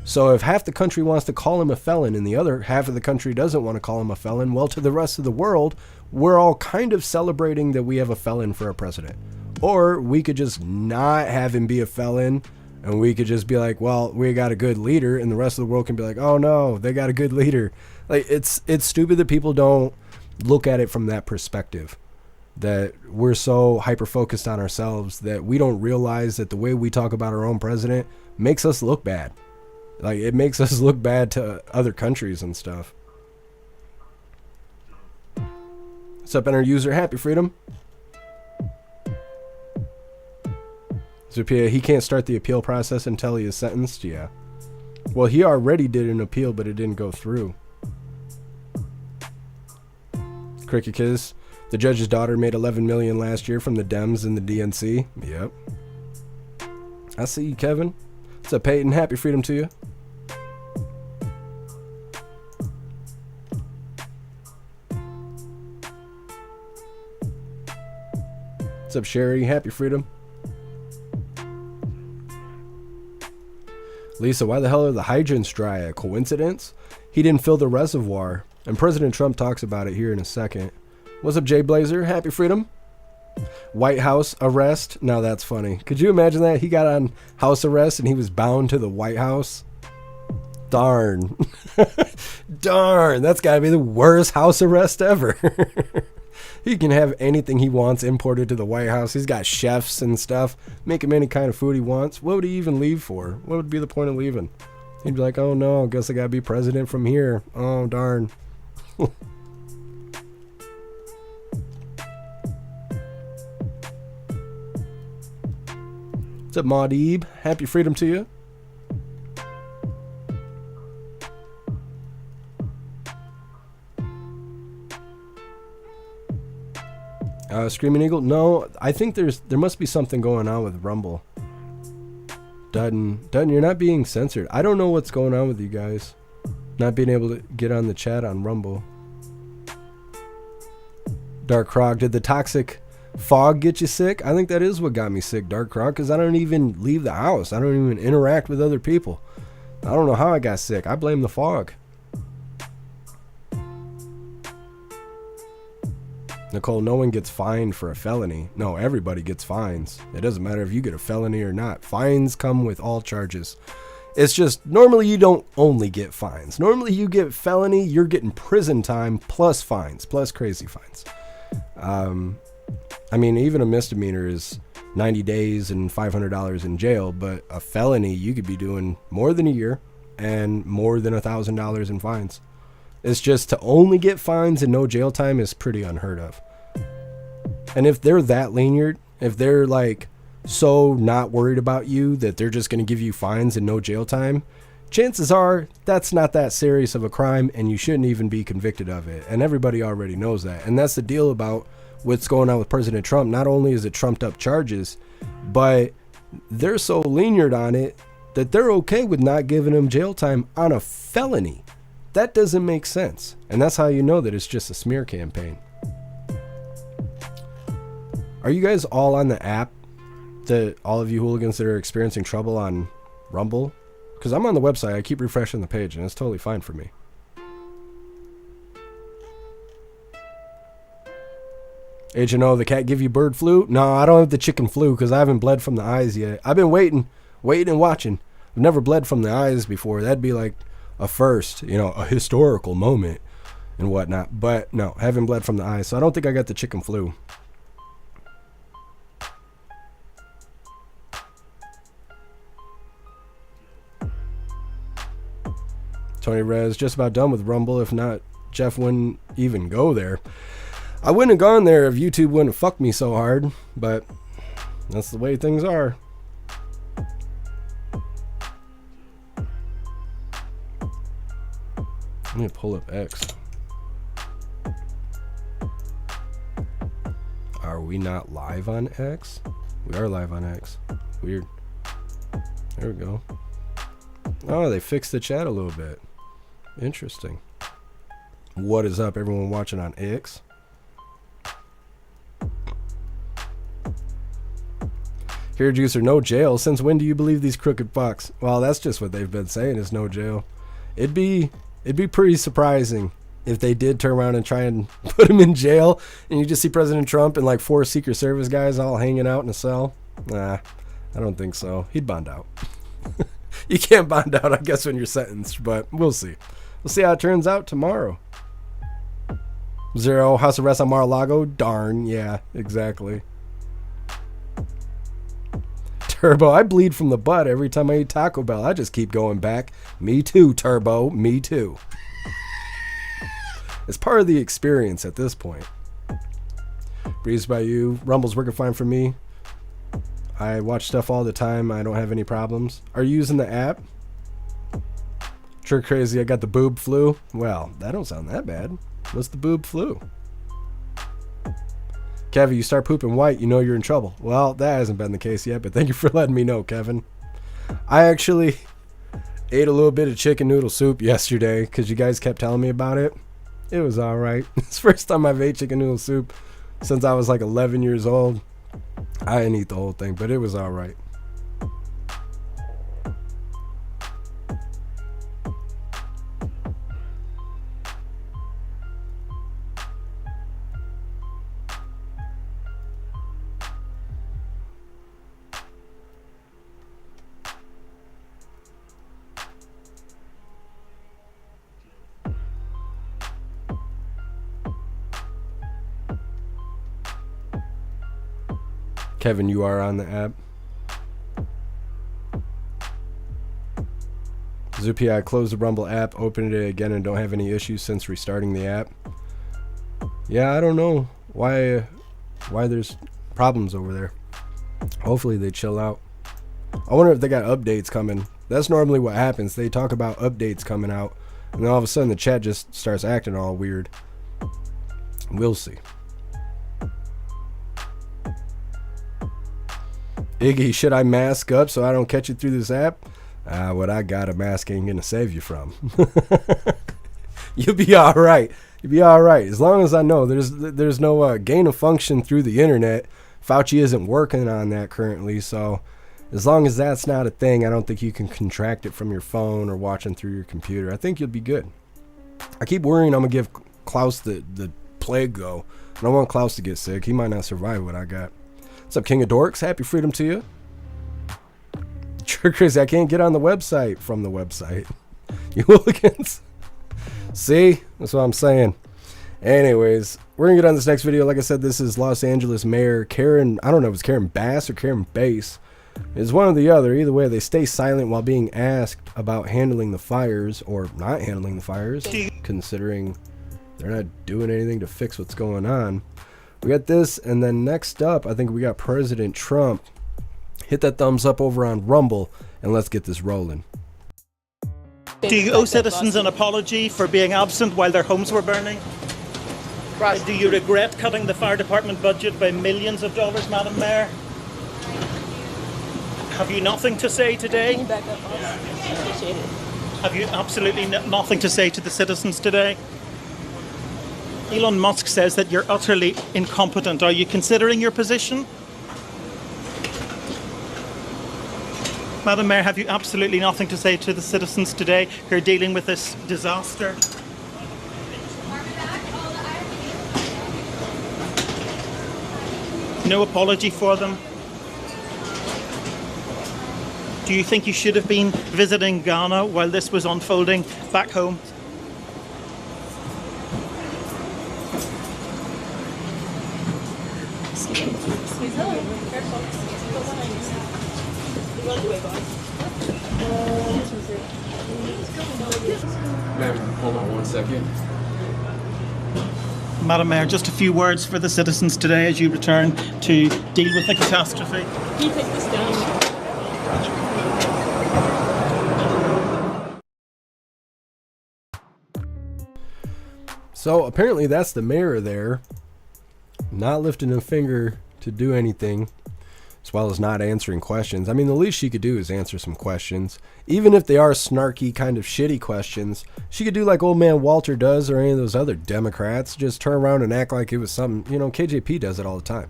So if half the country wants to call him a felon and the other half of the country doesn't want to call him a felon, well, to the rest of the world, we're all kind of celebrating that we have a felon for a president. Or we could just not have him be a felon, and we could just be like, well, we got a good leader, and the rest of the world can be like, oh no, they got a good leader. Like, it's stupid that people don't look at it from that perspective. That we're so hyper-focused on ourselves that we don't realize that the way we talk about our own president makes us look bad. Like, it makes us look bad to other countries and stuff. What's up, Enter User? Happy Freedom. Zupia, he can't start the appeal process until he is sentenced? Yeah. Well, he already did an appeal, but it didn't go through. Cricket Kiss, the judge's daughter made $11 million last year from the Dems and the DNC. Yep. I see you, Kevin. What's up, Peyton? Happy Freedom to you. What's up, Sherry? Happy Freedom. Lisa, why the hell are the hydrants dry? A coincidence? He didn't fill the reservoir. And President Trump talks about it here in a second. What's up, Jay Blazer? Happy Freedom. White House arrest. Now that's funny. Could you imagine that? He got on house arrest and he was bound to the White House. Darn. Darn. That's got to be the worst house arrest ever. He can have anything he wants imported to the White House. He's got chefs and stuff. Make him any kind of food he wants. What would he even leave for? What would be the point of leaving? He'd be like, oh no, I guess I got to be president from here. Oh, darn. What's up, Maudib? Happy Freedom to you. Screaming Eagle? No, I think there must be something going on with Rumble. Dutton, you're not being censored. I don't know what's going on with you guys. Not being able to get on the chat on Rumble. Dark Krog, did the toxic fog get you sick? I think that is what got me sick, Dark Krog, because I don't even leave the house. I don't even interact with other people. I don't know how I got sick. I blame the fog. Nicole, no one gets fined for a felony. No, everybody gets fines. It doesn't matter if you get a felony or not. Fines come with all charges. It's just, normally you don't only get fines. Normally you get felony, you're getting prison time plus fines, plus crazy fines. I mean, even a misdemeanor is 90 days and $500 in jail, but a felony, you could be doing more than a year and more than $1,000 in fines. It's just to only get fines and no jail time is pretty unheard of. And if they're that lenient, if they're like so not worried about you that they're just going to give you fines and no jail time, chances are that's not that serious of a crime and you shouldn't even be convicted of it. And everybody already knows that. And that's the deal about what's going on with President Trump. Not only is it trumped up charges, but they're so lenient on it that they're okay with not giving him jail time on a felony. That doesn't make sense. And that's how you know that it's just a smear campaign. Are you guys all on the app? All of you hooligans that are experiencing trouble on Rumble? Because I'm on the website. I keep refreshing the page and it's totally fine for me. Agent O, the cat give you bird flu? No, I don't have the chicken flu because I haven't bled from the eyes yet. I've been waiting and watching. I've never bled from the eyes before. That'd be like a first, a historical moment and whatnot. But no, I haven't bled from the eyes, so I don't think I got the chicken flu. Tony Rez, just about done with Rumble. If not, Jeff wouldn't even go there. I wouldn't have gone there if YouTube wouldn't have fucked me so hard, but that's the way things are. Let me pull up X. Are we not live on X? We are live on X. Weird. There we go. Oh, they fixed the chat a little bit. Interesting. What is up, everyone watching on X? Here, Juicer, no jail. Since when do you believe these crooked fucks? Well, that's just what they've been saying is no jail. It'd be pretty surprising if they did turn around and try and put him in jail and you just see President Trump and like 4 Secret Service guys all hanging out in a cell. Nah, I don't think so. He'd bond out. You can't bond out, I guess, when you're sentenced, but we'll see. We'll see how it turns out tomorrow. Zero, house arrest on Mar-a-Lago? Darn, yeah, exactly. Turbo, I bleed from the butt every time I eat Taco Bell. I just keep going back. Me too, Turbo, me too. It's part of the experience at this point. Breeze by you. Rumble's working fine for me. I watch stuff all the time. I don't have any problems. Are you using the app? Sure crazy, I got the boob flu. Well, that don't sound that bad. What's the boob flu? Kevin, you start pooping white, you know you're in trouble. Well, that hasn't been the case yet, but thank you for letting me know, Kevin. I actually ate a little bit of chicken noodle soup yesterday because you guys kept telling me about it. It was all right. It's the first time I've ate chicken noodle soup since I was like 11 years old. I didn't eat the whole thing, but it was all right. Kevin, you are on the app. Zupi, I closed the Rumble app, opened it again, and don't have any issues since restarting the app. Yeah, I don't know why there's problems over there. Hopefully they chill out. I wonder if they got updates coming. That's normally what happens. They talk about updates coming out, and then all of a sudden the chat just starts acting all weird. We'll see. Iggy, should I mask up so I don't catch you through this app? What I got, a mask ain't gonna save you from. You'll be all right. You'll be all right. As long as I know there's no gain of function through the internet. Fauci isn't working on that currently, so as long as that's not a thing, I don't think you can contract it from your phone or watching through your computer. I think you'll be good. I keep worrying I'm gonna give Klaus the plague though. I don't want Klaus to get sick. He might not survive what I got. What's up, King of Dorks? Happy freedom to you. Sure, Chris, I can't get on the website from the website. You hooligans. See? That's what I'm saying. Anyways, we're going to get on this next video. Like I said, this is Los Angeles Mayor Karen, I don't know if it's Karen Bass or Karen Bass. It's one or the other. Either way, they stay silent while being asked about handling the fires or not handling the fires, considering they're not doing anything to fix what's going on. We got this, and then next up, I think we got President Trump. Hit that thumbs up over on Rumble, and let's get this rolling. Do you owe citizens an apology for being absent while their homes were burning? Do you regret cutting the fire department budget by millions of dollars, Madam Mayor? Have you nothing to say today? Have you absolutely nothing to say to the citizens today? Elon Musk says that you're utterly incompetent. Are you considering your position? Madam Mayor, have you absolutely nothing to say to the citizens today who are dealing with this disaster? No apology for them? Do you think you should have been visiting Ghana while this was unfolding back home? Ma'am, hold on 1 second. Madam Mayor, just a few words for the citizens today as you return to deal with the catastrophe. Can you take this down? So apparently that's the mayor there, not lifting a finger to do anything, as well as not answering questions. I mean, the least she could do is answer some questions. Even if they are snarky, kind of shitty questions, she could do like old man Walter does or any of those other Democrats, just turn around and act like it was something, you know, KJP does it all the time.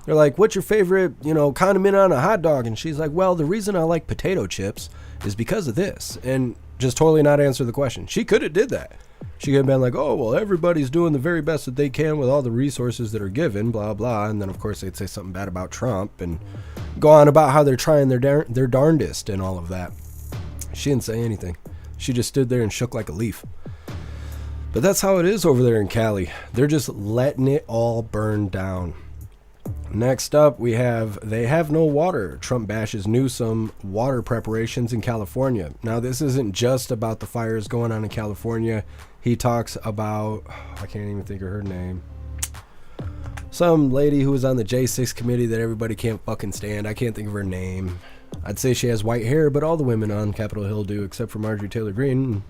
They're like, what's your favorite, you know, condiment on a hot dog? And she's like, well, the reason I like potato chips is because of this. And just totally not answer the question. She could have did that. She could have been like, oh, well, everybody's doing the very best that they can with all the resources that are given, blah, blah. And then, of course, they'd say something bad about Trump and go on about how they're trying their darndest and all of that. She didn't say anything. She just stood there and shook like a leaf. But that's how it is over there in Cali. They're just letting it all burn down. Next up, we have they have no water. Trump bashes Newsom water preparations in California. Now, this isn't just about the fires going on in California. He talks about, I can't even think of her name. Some lady who was on the J6 committee that everybody can't fucking stand. I can't think of her name. I'd say she has white hair, but all the women on Capitol Hill do, except for Marjorie Taylor Greene and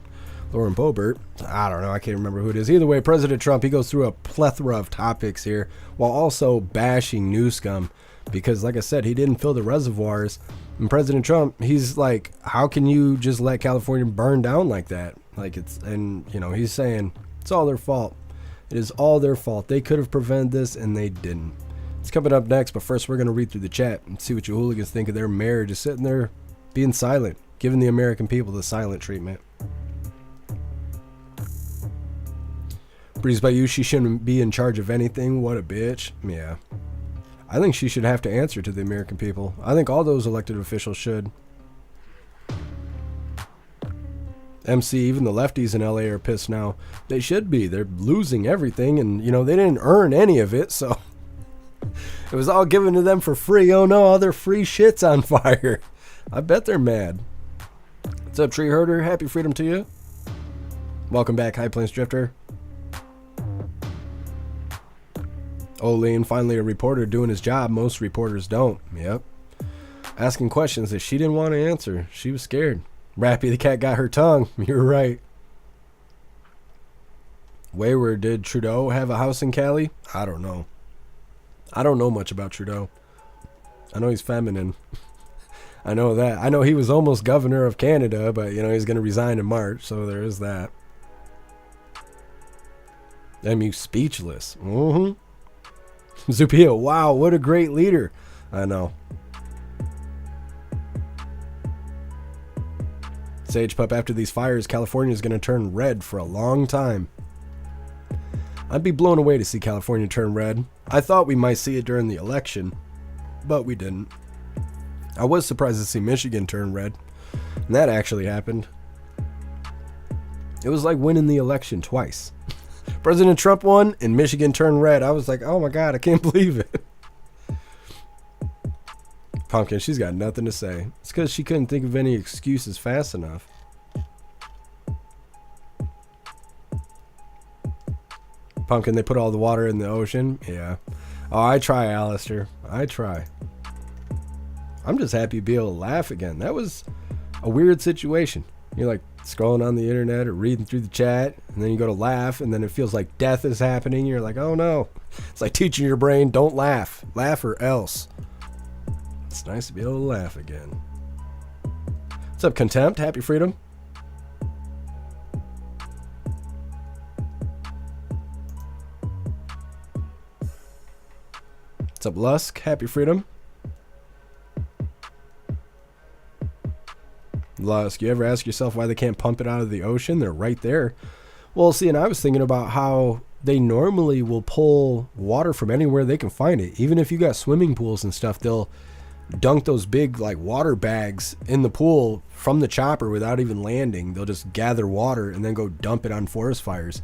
Lauren Boebert. I don't know. I can't remember who it is. Either way, President Trump, he goes through a plethora of topics here while also bashing Newsom because, like I said, he didn't fill the reservoirs. And President Trump, he's like, how can you just let California burn down like that? Like it's, and you know, he's saying it's all their fault. It is all their fault. They could have prevented this and they didn't. It's coming up next, but first we're going to read through the chat and see what you hooligans think of their mayor just sitting there being silent, giving the American people the silent treatment. Breeze by you, she shouldn't be in charge of anything. What a bitch. Yeah. I think she should have to answer to the American people. I think all those elected officials should. MC, even the lefties in LA are pissed now. They should be. They're losing everything and, you know, they didn't earn any of it, so it was all given to them for free. Oh no, all their free shit's on fire. I bet they're mad. What's up, Tree Herder? Happy freedom to you. Welcome back, High Plains Drifter. Olene, finally a reporter doing his job. Most reporters don't. Yep. Asking questions that she didn't want to answer. She was scared. Rappy the cat got her tongue. You're right. Wayward, did Trudeau have a house in Cali? I don't know. I don't know much about Trudeau. I know he's feminine. I know that. I know he was almost governor of Canada, but, you know, he's going to resign in March, so there is that. MU speechless. Zupio, wow, what a great leader. I know. Sage Pup, after these fires, California is going to turn red for a long time. I'd be blown away to see California turn red. I thought we might see it during the election, but we didn't. I was surprised to see Michigan turn red, and that actually happened. It was like winning the election twice. President Trump won and Michigan turned red. I was like, oh my God, I can't believe it. Pumpkin, she's got nothing to say. It's because she couldn't think of any excuses fast enough. Pumpkin, they put all the water in the ocean. Yeah. Oh, I try, Alistair. I try. I'm just happy to be able to laugh again. That was a weird situation. You're like scrolling on the internet or reading through the chat, and then you go to laugh, and then it feels like death is happening. You're like, oh no. It's like teaching your brain, don't laugh. Laugh or else. It's nice to be able to laugh again. What's up, Contempt? Happy Freedom. What's up, Lusk? Happy Freedom. Lusk, you ever ask yourself why they can't pump it out of the ocean? They're right there. Well, see, and I was thinking about how they normally will pull water from anywhere they can find it. Even if you got swimming pools and stuff, they'll dunk those big like water bags in the pool from the chopper without even landing. They'll just gather water and then go dump it on forest fires.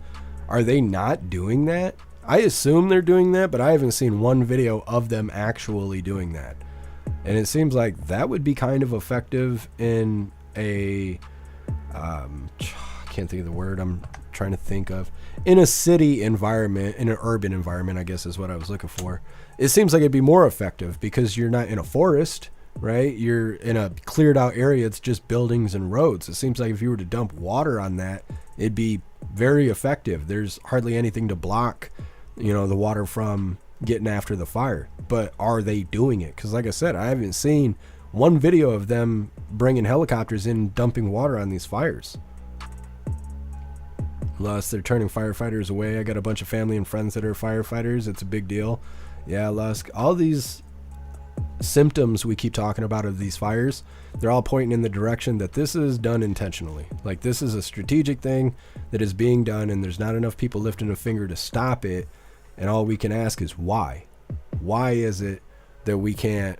Are they not doing that? I assume they're doing that, but I haven't seen one video of them actually doing that. And it seems like that would be kind of effective in a I can't think of the word I'm trying to think of. In a city environment, in an urban environment, I guess is what I was looking for. It seems like it'd be more effective because you're not in a forest, right? You're in a cleared out area. It's just buildings and roads. It seems like if you were to dump water on that, it'd be very effective. There's hardly anything to block, the water from getting after the fire. But are they doing it? Because like I said, I haven't seen one video of them bringing helicopters in dumping water on these fires. Lust, they're turning firefighters away. I got a bunch of family and friends that are firefighters. It's a big deal. Yeah, Lusk, all these symptoms we keep talking about of these fires, they're all pointing in the direction that this is done intentionally. Like this is a strategic thing that is being done, and there's not enough people lifting a finger to stop it. And all we can ask is why? Why is it that we can't,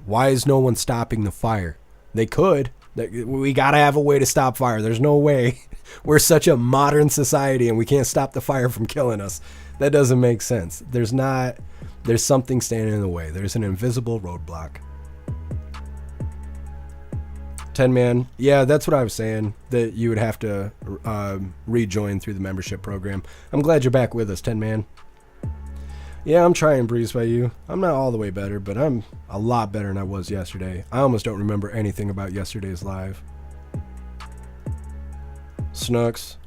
why is no one stopping the fire? They could. We got to have a way to stop fire. There's no way. We're such a modern society and we can't stop the fire from killing us. That doesn't make sense. There's something standing in the way. There's an invisible roadblock. 10 man. Yeah, that's what I was saying, that you would have to rejoin through the membership program. I'm glad you're back with us, 10 man. Yeah, I'm trying, Breeze by you. I'm not all the way better, but I'm a lot better than I was yesterday. I almost don't remember anything about yesterday's live. Snooks.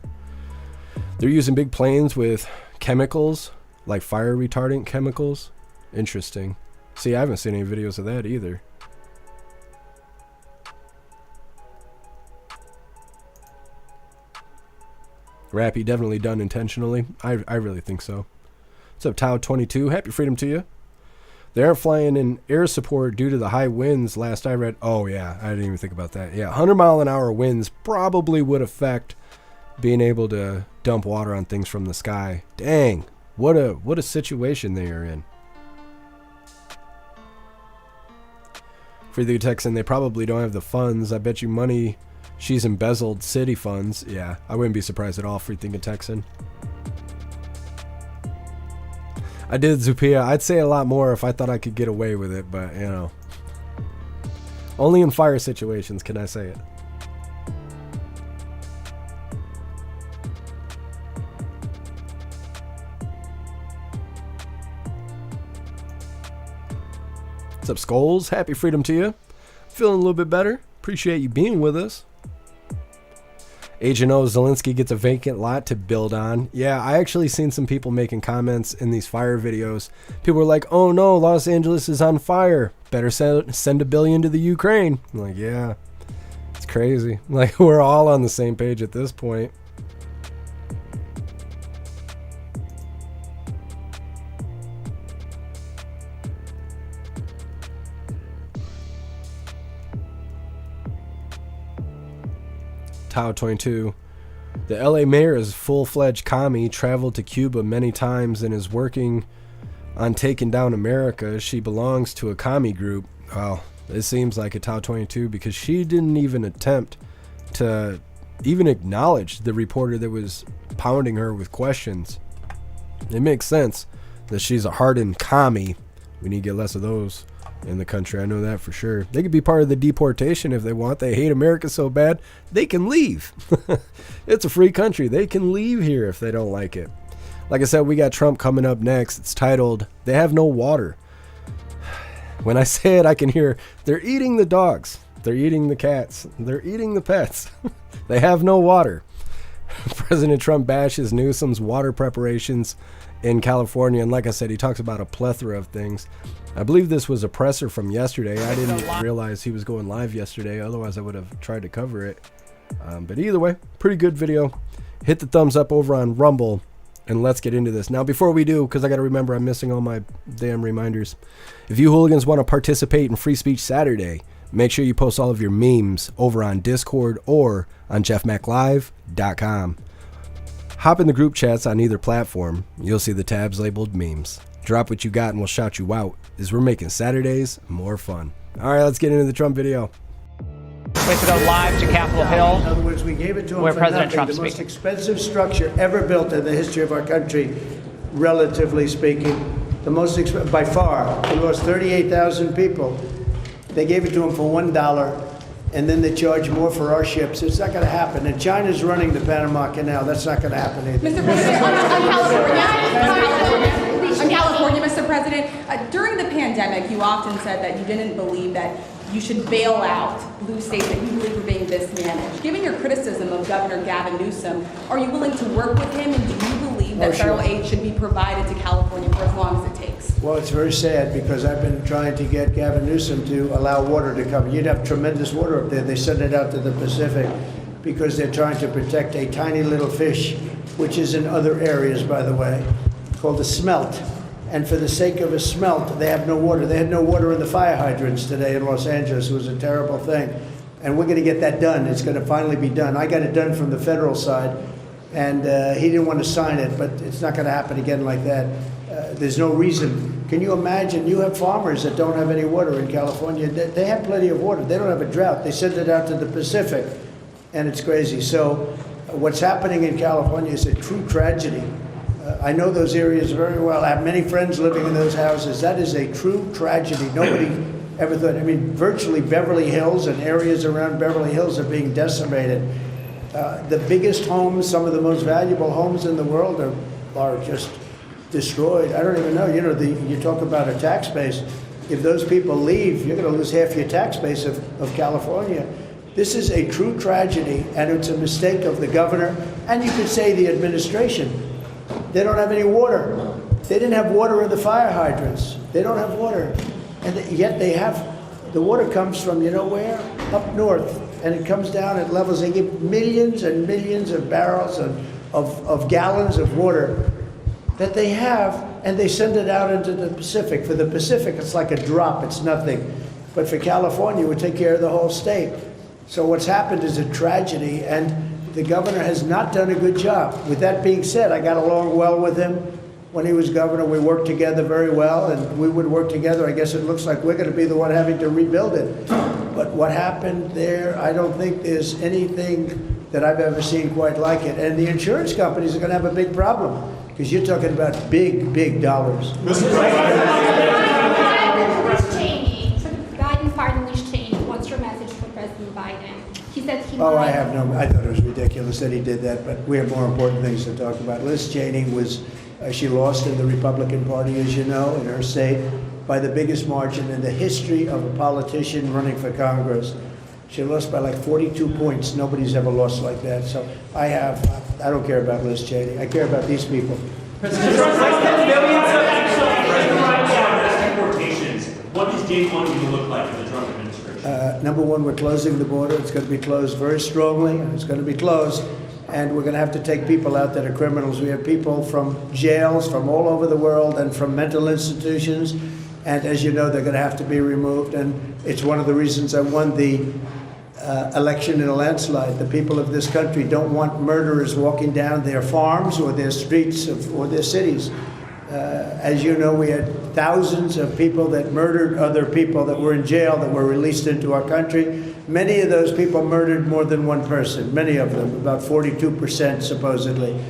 They're using big planes with chemicals, like fire retardant chemicals. Interesting. See, I haven't seen any videos of that either. Rappy, definitely done intentionally. I really think so. What's up, Tau22? Happy Freedom to you. They aren't flying in air support due to the high winds last I read. Oh, yeah. I didn't even think about that. Yeah, 100-mile-an-hour winds probably would affect being able to dump water on things from the sky. Dang. What a situation they are in. For the Texan, they probably don't have the funds. I bet you money she's embezzled city funds. Yeah, I wouldn't be surprised at all, Free Thinking Texan. I did, Zupia. I'd say a lot more if I thought I could get away with it, but, only in fire situations can I say it. What's up, Skulls? Happy Freedom to you. Feeling a little bit better. Appreciate you being with us. Agent O, Zelensky gets a vacant lot to build on. Yeah, I actually seen some people making comments in these fire videos. People were like, oh no, Los Angeles is on fire. Better send $1 billion to the Ukraine. I'm like, yeah, it's crazy. Like, we're all on the same page at this point. Tau22. The LA mayor is full-fledged commie, traveled to Cuba many times and is working on taking down America. She belongs to a commie group. Well, it seems like a Tau22 because she didn't even attempt to even acknowledge the reporter that was pounding her with questions. It makes sense that she's a hardened commie. We need to get less of those in the country. I know that for sure. They could be part of the deportation if they want. They hate America so bad, they can leave. It's a free country. They can leave here if they don't like it. Like I said, we got Trump coming up next. It's titled, "They Have No Water." When I say it, I can hear, they're eating the dogs. They're eating the cats. They're eating the pets. They have no water. President Trump bashes Newsom's water preparations in California. And like I said, he talks about a plethora of things. I believe this was a presser from yesterday. I didn't realize he was going live yesterday. Otherwise, I would have tried to cover it. But either way, pretty good video. Hit the thumbs up over on Rumble. And let's get into this. Now, before we do, because I got to remember I'm missing all my damn reminders. If you hooligans want to participate in Free Speech Saturday, make sure you post all of your memes over on Discord or on jeffmaclive.com. Hop in the group chats on either platform. You'll see the tabs labeled memes. Drop what you got and we'll shout you out, as we're making Saturdays more fun. All right, let's get into the Trump video. We have to go live to Capitol Hill. In other words, we gave it to him where for President nothing. Trump's the most speaking. expensive structure ever built in the history of our country, relatively speaking. The most by far. We lost 38,000 people. They gave it to him for $1, and then they charge more for our ships. It's not going to happen. And China's running the Panama Canal. That's not going to happen either. Mr. President, on California, Mr. President, during the pandemic, you often said that you didn't believe that you should bail out blue states that you believe were being mismanaged. Given your criticism of Governor Gavin Newsom, are you willing to work with him, and do you believe that federal aid should be provided to California for as long as it takes? Well, it's very sad because I've been trying to get Gavin Newsom to allow water to come. You'd have tremendous water up there. They send it out to the Pacific because they're trying to protect a tiny little fish, which is in other areas, by the way, called a smelt. And for the sake of a smelt, they have no water. They had no water in the fire hydrants today in Los Angeles. It was a terrible thing. And we're going to get that done. It's going to finally be done. I got it done from the federal side, and he didn't want to sign it, but it's not going to happen again like that. There's no reason. Can you imagine? You have farmers that don't have any water in California. They have plenty of water. They don't have a drought. They send it out to the Pacific, and it's crazy. So what's happening in California is a true tragedy. I know those areas very well. I have many friends living in those houses. That is a true tragedy. Nobody ever thought. I mean, virtually Beverly Hills and areas around Beverly Hills are being decimated. The biggest homes, some of the most valuable homes in the world are just destroyed. I don't even know. You know, you talk about a tax base. If those people leave, you're going to lose half your tax base of California. This is a true tragedy, and it's a mistake of the governor, and you could say the administration. They don't have any water. They didn't have water in the fire hydrants. They don't have water. And yet they have, the water comes from, you know where? Up north. And it comes down at levels, they give millions and millions of barrels of gallons of water that they have, and they send it out into the Pacific. For the Pacific, it's like a drop, it's nothing. But for California, it would take care of the whole state. So what's happened is a tragedy, and the governor has not done a good job. With that being said, I got along well with him when he was governor. We worked together very well, and we would work together. I guess it looks like we're going to be the one having to rebuild it. But what happened there, I don't think there's anything that I've ever seen quite like it. And the insurance companies are going to have a big problem, because you're talking about big, big dollars. Mr. Cheney, Biden pardon Liz Cheney. What's your message for President Biden? He said he Oh, I thought it was ridiculous that he did that, but we have more important things to talk about. Liz Cheney was, she lost in the Republican Party, as you know, in her state, by the biggest margin in the history of a politician running for Congress. She lost by like 42 points. Nobody's ever lost like that. So I don't care about Liz Cheney. I care about these people. Deportations. What does day one going to look like in the Trump administration? Number one, we're closing the border. It's going to be closed very strongly, and it's going to be closed. And we're going to have to take people out that are criminals. We have people from jails from all over the world and from mental institutions. And as you know, they're going to have to be removed. And it's one of the reasons I won the election in a landslide. The people of this country don't want murderers walking down their farms or their streets or their cities. As you know, we had thousands of people that murdered other people that were in jail that were released into our country. Many of those people murdered more than one person, many of them, about 42% supposedly.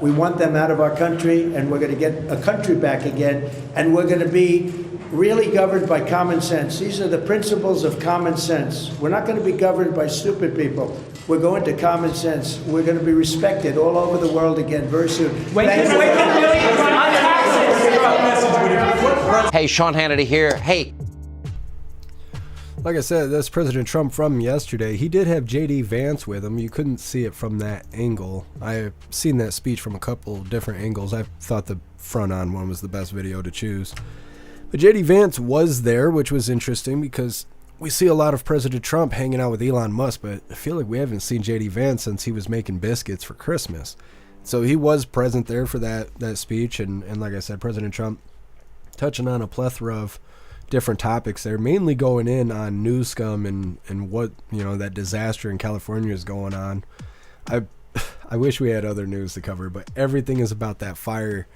We want them out of our country, and we're going to get a country back again, and we're going to be really governed by common sense. These are the principles of common sense. We're not going to be governed by stupid people. We're going to common sense. We're going to be respected all over the world again very soon. Hey, Sean Hannity here. Hey. Like I said, that's President Trump from yesterday. He did have J.D. Vance with him. You couldn't see it from that angle. I've seen that speech from a couple different angles. I thought the front-on one was the best video to choose. But J.D. Vance was there, which was interesting because we see a lot of President Trump hanging out with Elon Musk, but I feel like we haven't seen J.D. Vance since he was making biscuits for Christmas. So he was present there for that speech, and like I said, President Trump touching on a plethora of different topics there, mainly going in on Newsom and what, that disaster in California is going on. I wish we had other news to cover, but everything is about that fire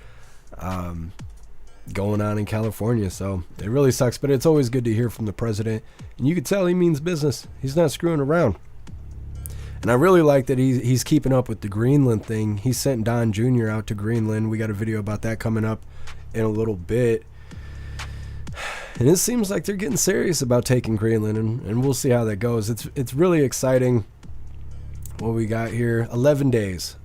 going on in California, so it really sucks, but it's always good to hear from the president, and you could tell he means business. He's not screwing around. And I really like that he's keeping up with the Greenland thing. He sent Don Jr. out to Greenland. We got a video about that coming up in a little bit. And it seems like they're getting serious about taking Greenland, and we'll see how that goes. It's really exciting what we got here. 11 days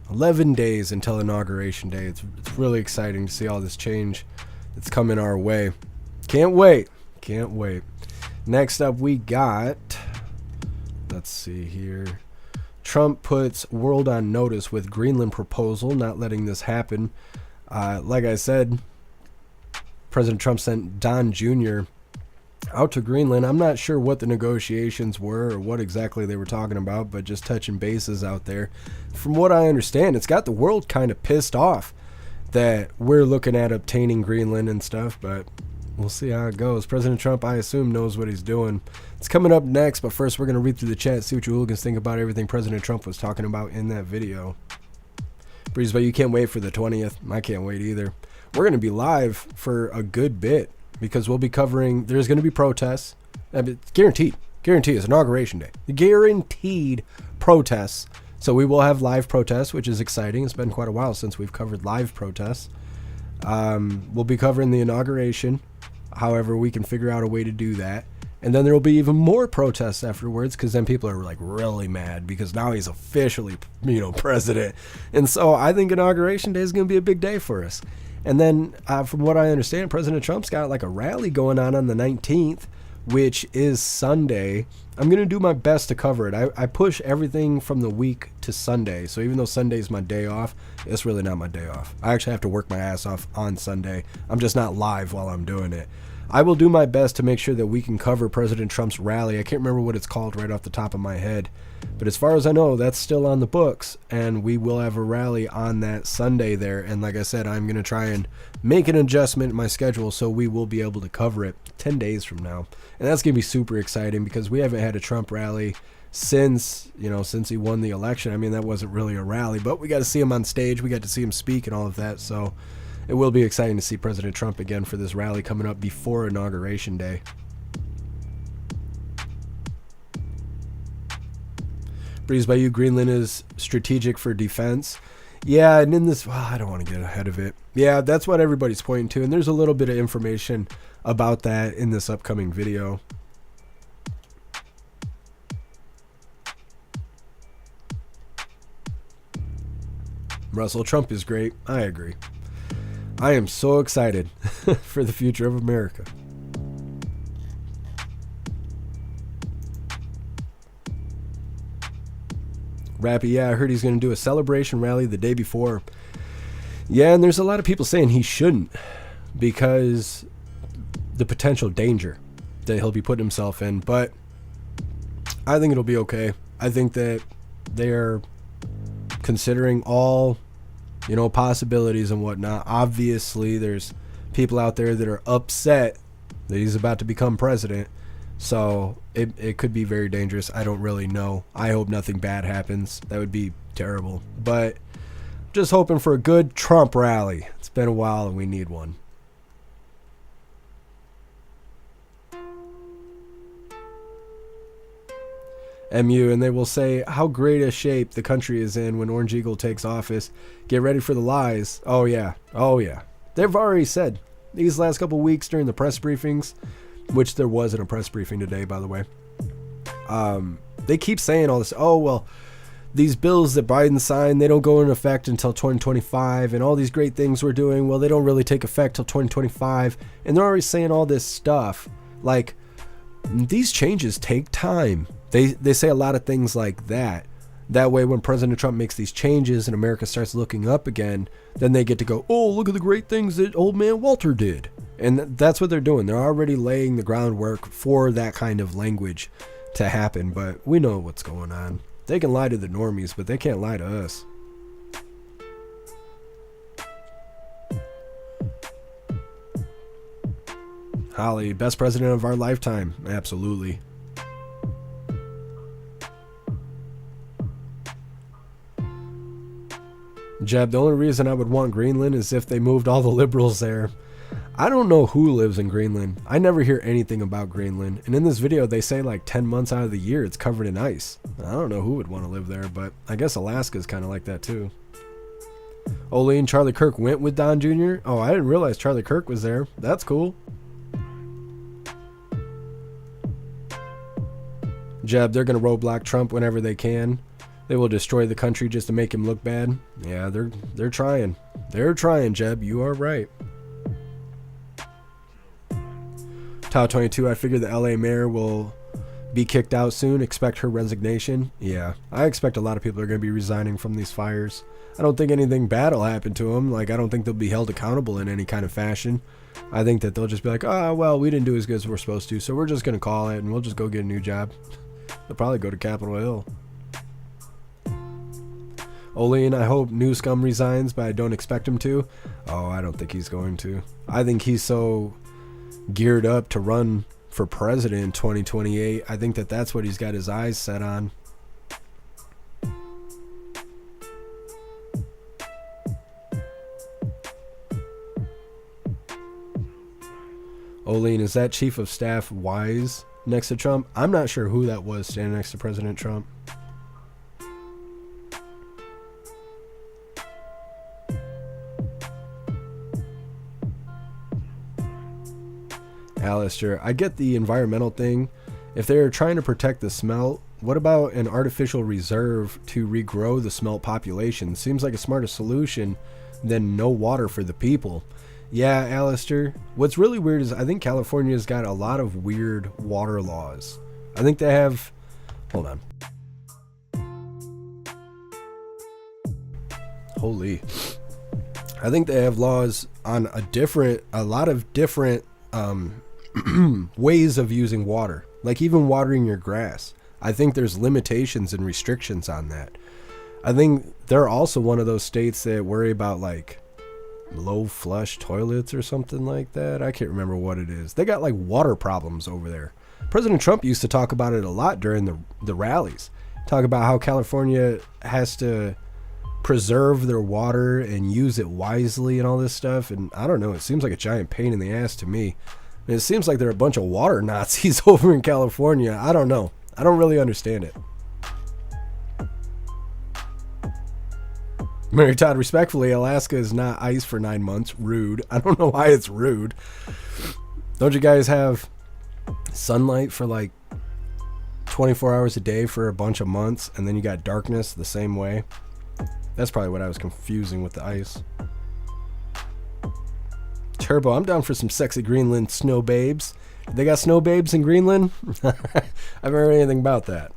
until Inauguration Day. It's really exciting to see all this change that's coming our way. Can't wait. Next up we got, let's see here. Trump puts world on notice with Greenland proposal, not letting this happen. Like I said, President Trump sent Don Jr. out to Greenland. I'm not sure what the negotiations were or what exactly they were talking about, but just touching bases out there. From what I understand, it's got the world kind of pissed off that we're looking at obtaining Greenland and stuff, but we'll see how it goes. President Trump, I assume, knows what he's doing. It's coming up next, but first we're going to read through the chat, see what you hooligans think about everything President Trump was talking about in that video. Breeze, but you can't wait for the 20th. I can't wait either. We're going to be live for a good bit because we'll be covering, there's going to be protests. It's guaranteed. Guaranteed. It's Inauguration Day. Guaranteed protests. So we will have live protests, which is exciting. It's been quite a while since we've covered live protests. We'll be covering the inauguration. However, we can figure out a way to do that. And then there will be even more protests afterwards because then people are like really mad because now he's officially, president. And so I think Inauguration Day is going to be a big day for us. And then from what I understand, President Trump's got like a rally going on the 19th, which is Sunday. I'm going to do my best to cover it. I push everything from the week to Sunday. So even though Sunday is my day off, it's really not my day off. I actually have to work my ass off on Sunday. I'm just not live while I'm doing it. I will do my best to make sure that we can cover President Trump's rally. I can't remember what it's called right off the top of my head. But as far as I know, that's still on the books. And we will have a rally on that Sunday there. And like I said, I'm going to try and make an adjustment in my schedule so we will be able to cover it 10 days from now. And that's going to be super exciting because we haven't had a Trump rally since he won the election. I mean, that wasn't really a rally, but we got to see him on stage. We got to see him speak and all of that. So it will be exciting to see President Trump again for this rally coming up before Inauguration Day. Breeze by you, Greenland is strategic for defense. Yeah, and in this, I don't want to get ahead of it. Yeah, that's what everybody's pointing to, and there's a little bit of information about that in this upcoming video. Russell, Trump is great. I agree. I am so excited for the future of America. Rappy, yeah, I heard he's going to do a celebration rally the day before. Yeah, and there's a lot of people saying he shouldn't because the potential danger that he'll be putting himself in. But I think it'll be okay. I think that they're considering all, possibilities and whatnot. Obviously, there's people out there that are upset that he's about to become president. So it could be very dangerous. I don't really know. I hope nothing bad happens. That would be terrible. But just hoping for a good Trump rally. It's been a while and we need one. MU, and they will say how great a shape the country is in when Orange Eagle takes office. Get ready for the lies. Oh yeah. They've already said these last couple weeks during the press briefings, which there wasn't a press briefing today, by the way. They keep saying all this. Oh, well, these bills that Biden signed, they don't go into effect until 2025, and all these great things we're doing, well, they don't really take effect till 2025. And they're already saying all this stuff. Like, these changes take time. They say a lot of things like that. That way, when President Trump makes these changes and America starts looking up again, then they get to go, oh, look at the great things that old man Walter did. And that's what they're doing. They're already laying the groundwork for that kind of language to happen. But we know what's going on. They can lie to the normies, but they can't lie to us. Holly, best president of our lifetime. Absolutely. Jeb, the only reason I would want Greenland is if they moved all the liberals there. I don't know who lives in Greenland. I never hear anything about Greenland. And in this video, they say like 10 months out of the year it's covered in ice. I don't know who would want to live there, but I guess Alaska's kind of like that too. Oline, Charlie Kirk went with Don Jr.? Oh, I didn't realize Charlie Kirk was there. That's cool. Jeb, they're going to roadblock Trump whenever they can. They will destroy the country just to make him look bad. Yeah, they're trying. They're trying, Jeb. You are right. Tau 22, I figure the LA mayor will be kicked out soon. Expect her resignation. Yeah, I expect a lot of people are going to be resigning from these fires. I don't think anything bad will happen to them. Like, I don't think they'll be held accountable in any kind of fashion. I think that they'll just be like, oh, well, we didn't do as good as we're supposed to, so we're just going to call it and we'll just go get a new job. They'll probably go to Capitol Hill. Olean, I hope Newsom resigns, but I don't expect him to. Oh, I don't think he's going to. I think he's so geared up to run for president in 2028. I think that that's what he's got his eyes set on. Olean, is that Chief of Staff Wise next to Trump? I'm not sure who that was standing next to President Trump. Alistair, I get the environmental thing. If they're trying to protect the smelt, what about an artificial reserve to regrow the smelt population? Seems like a smarter solution than no water for the people. Yeah, Alistair. What's really weird is I think California's got a lot of weird water laws. I think they have... Hold on. Holy. I think they have laws on a lot of different ways of using water. Like even watering your grass. I think there's limitations and restrictions on that. I think they're also one of those states that worry about like low flush toilets or something like that. I can't remember what it is. They got like water problems over there. President Trump used to talk about it a lot during the rallies. Talk about how California has to preserve their water and use it wisely and all this stuff. And I don't know, it seems like a giant pain in the ass to me. And it seems like they're a bunch of water Nazis over in California. I don't know. I don't really understand it. Mary Todd, respectfully, Alaska is not ice for 9 months. Rude. I don't know why it's rude. Don't you guys have sunlight for like 24 hours a day for a bunch of months, and then you got darkness the same way? That's probably what I was confusing with the ice. Turbo, I'm down for some sexy Greenland snow babes. They got snow babes in Greenland? I haven't heard anything about that.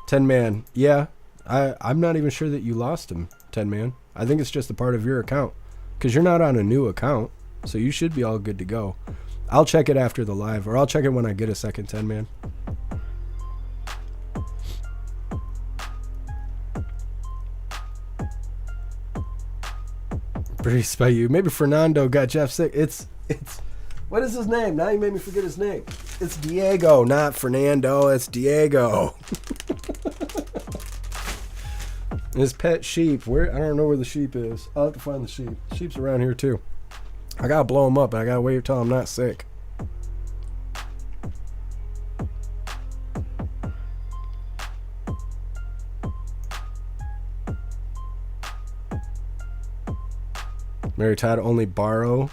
10 Man, yeah. I'm not even sure that you lost him, 10 Man. I think it's just a part of your account. Because you're not on a new account. So you should be all good to go. I'll check it after the live. Or I'll check it when I get a second, 10 Man. Breeze by you. Maybe Fernando got Jeff sick. It's what is his name? Now you made me forget his name. It's Diego, not Fernando. It's Diego. His pet sheep. Where? I don't know where the sheep is. I'll have to find the sheep. Sheep's around here too. I gotta blow him up, but I gotta wait until I'm not sick. Mary Todd, only borrow.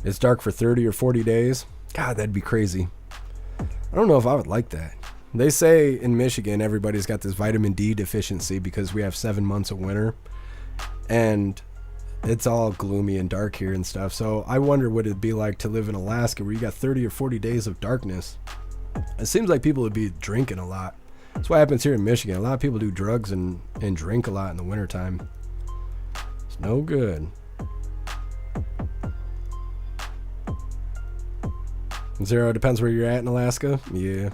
It's dark for 30 or 40 days. God, that'd be crazy. I don't know if I would like that. They say in Michigan everybody's got this vitamin D deficiency because we have 7 months of winter. And it's all gloomy and dark here and stuff. So I wonder what it'd be like to live in Alaska where you got 30 or 40 days of darkness. It seems like people would be drinking a lot. That's what happens here in Michigan. A lot of people do drugs and drink a lot in the wintertime. It's no good. Zero, depends where you're at in Alaska. Yeah.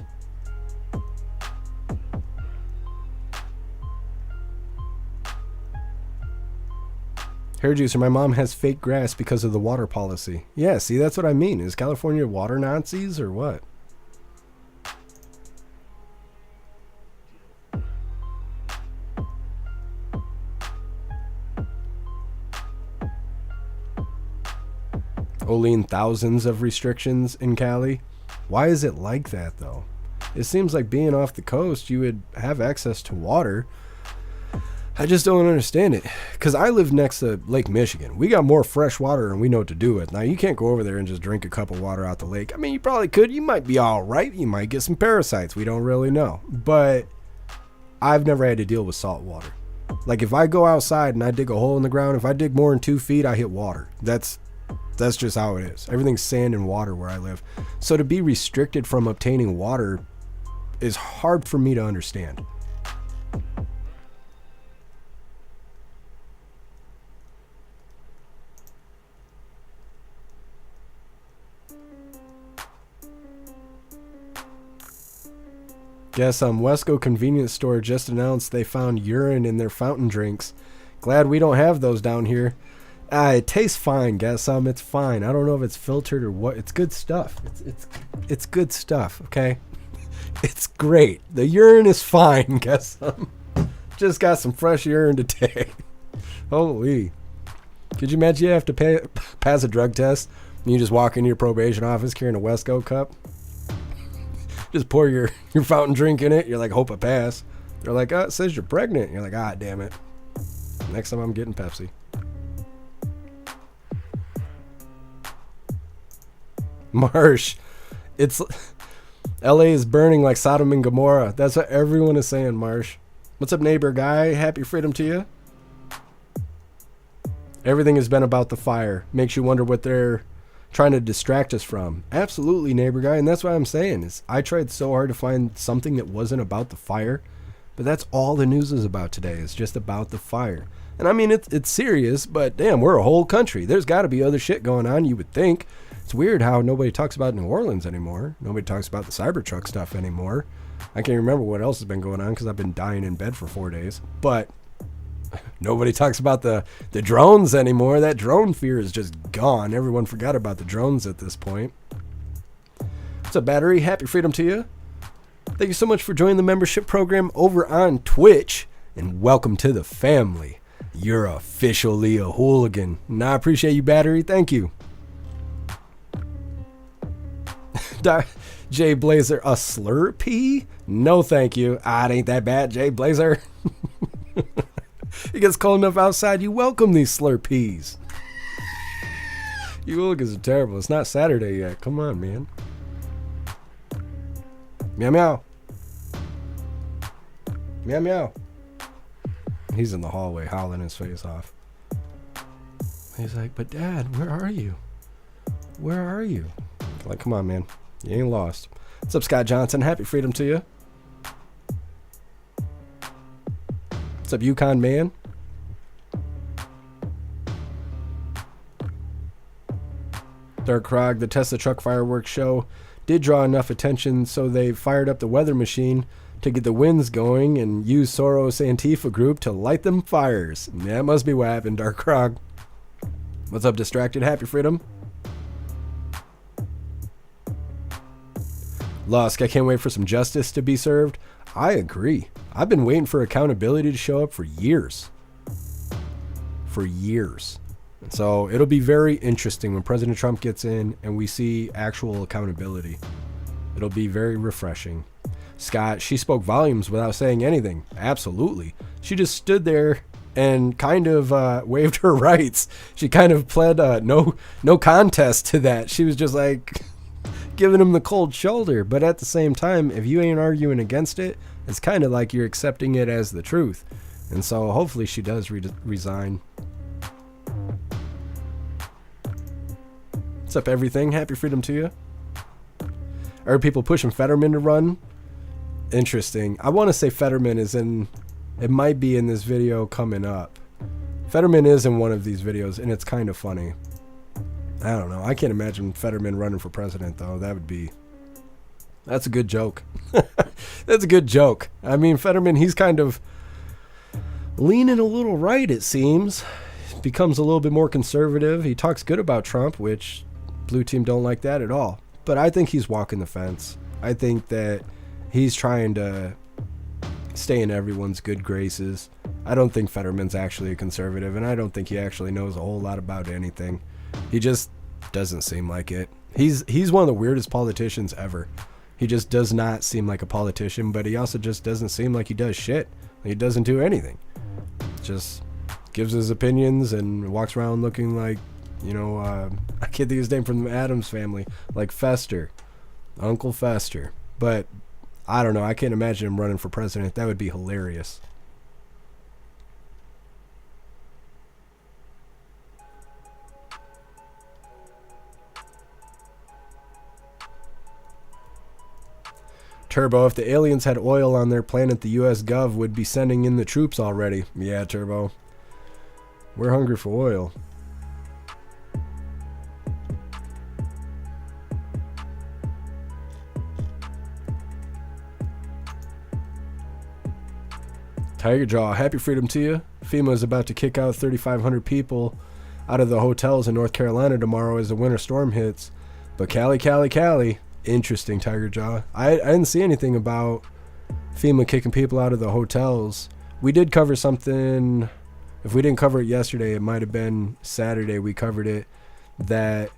Hair juicer, my mom has fake grass because of the water policy. Yeah, see, that's what I mean. Is California water Nazis or what? Olean, thousands of restrictions in Cali. Why is it like that, though? It seems like being off the coast, you would have access to water. I just don't understand it. Because I live next to Lake Michigan. We got more fresh water and we know what to do with. Now, you can't go over there and just drink a cup of water out the lake. I mean, you probably could. You might be all right. You might get some parasites. We don't really know. But I've never had to deal with salt water. Like, if I go outside and I dig a hole in the ground, if I dig more than 2 feet, I hit water. That's just how it is. Everything's sand and water where I live. So to be restricted from obtaining water is hard for me to understand. Guess Wesco convenience store just announced they found urine in their fountain drinks. Glad we don't have those down here. It tastes fine, guess it's fine. I don't know if it's filtered or what. It's good stuff. It's good stuff, okay? It's great. The urine is fine, guess just got some fresh urine today. Holy. Could you imagine you have to pass a drug test and you just walk into your probation office carrying a Wesco cup? Just pour your fountain drink in it. You're like, hope I pass. They're like, it says you're pregnant. You're like, damn it. Next time I'm getting Pepsi. Marsh, it's LA is burning like Sodom and Gomorrah. That's what everyone is saying, Marsh. What's up, neighbor guy? Happy freedom to you. Everything has been about the fire. Makes you wonder what they're trying to distract us from. Absolutely, neighbor guy. And that's what I'm saying is I tried so hard to find something that wasn't about the fire, but that's all the news is about today. It's just about the fire. And I mean, it's serious, but damn, we're a whole country. There's got to be other shit going on, you would think. It's weird how nobody talks about New Orleans anymore. Nobody talks about the Cybertruck stuff anymore. I can't remember what else has been going on because I've been dying in bed for 4 days. But nobody talks about the drones anymore. That drone fear is just gone. Everyone forgot about the drones at this point. What's up, Battery? Happy freedom to you. Thank you so much for joining the membership program over on Twitch. And welcome to the family. You're officially a hooligan. And I appreciate you, Battery. Thank you. Jay Blazer, a Slurpee? No, thank you. It ain't that bad, Jay Blazer. It gets cold enough outside. You welcome these Slurpees. You hooligans are terrible. It's not Saturday yet. Come on, man. Meow meow. Meow meow. He's in the hallway howling his face off. He's like, but Dad, where are you? Where are you? Like, come on, man. You ain't lost. What's up, Scott Johnson? Happy freedom to you. What's up, Yukon Man? Dark Krog, the Tesla truck fireworks show did draw enough attention, so they fired up the weather machine to get the winds going and used Soros Antifa group to light them fires. That must be what happened, Dark Krog. What's up, Distracted? Happy freedom. Lusk, I can't wait for some justice to be served. I agree. I've been waiting for accountability to show up for years. For years. And so it'll be very interesting when President Trump gets in and we see actual accountability. It'll be very refreshing. Scott, she spoke volumes without saying anything. Absolutely. She just stood there and kind of waived her rights. She kind of pled no contest to that. She was just like giving him the cold shoulder. But at the same time, if you ain't arguing against it, it's kind of like you're accepting it as the truth. And so hopefully she does resign. What's up, everything? Happy freedom to you. Are people pushing Fetterman to run? Interesting. I want to say Fetterman is in... It might be in this video coming up. Fetterman is in one of these videos, and it's kind of funny. I don't know. I can't imagine Fetterman running for president, though. That's a good joke. That's a good joke. I mean, Fetterman, he's kind of leaning a little right, it seems. Becomes a little bit more conservative. He talks good about Trump, which blue team don't like that at all. But I think he's walking the fence. I think that he's trying to stay in everyone's good graces. I don't think Fetterman's actually a conservative, and I don't think he actually knows a whole lot about anything. He just doesn't seem like it. He's one of the weirdest politicians ever. He just does not seem like a politician, but he also just doesn't seem like he does shit. He doesn't do anything. Just gives his opinions and walks around looking like, you know, I can't think of his name from the Addams Family, like Fester, Uncle Fester. But I don't know. I can't imagine him running for president. That would be hilarious. Turbo, if the aliens had oil on their planet, the U.S. Gov would be sending in the troops already. Yeah, Turbo. We're hungry for oil. Tiger Jaw, happy freedom to you. FEMA is about to kick out 3,500 people out of the hotels in North Carolina tomorrow as the winter storm hits. But Cali. Interesting, Tiger Jaw. I didn't see anything about FEMA kicking people out of the hotels. We did cover something. If we didn't cover it yesterday, it might have been Saturday we covered it. That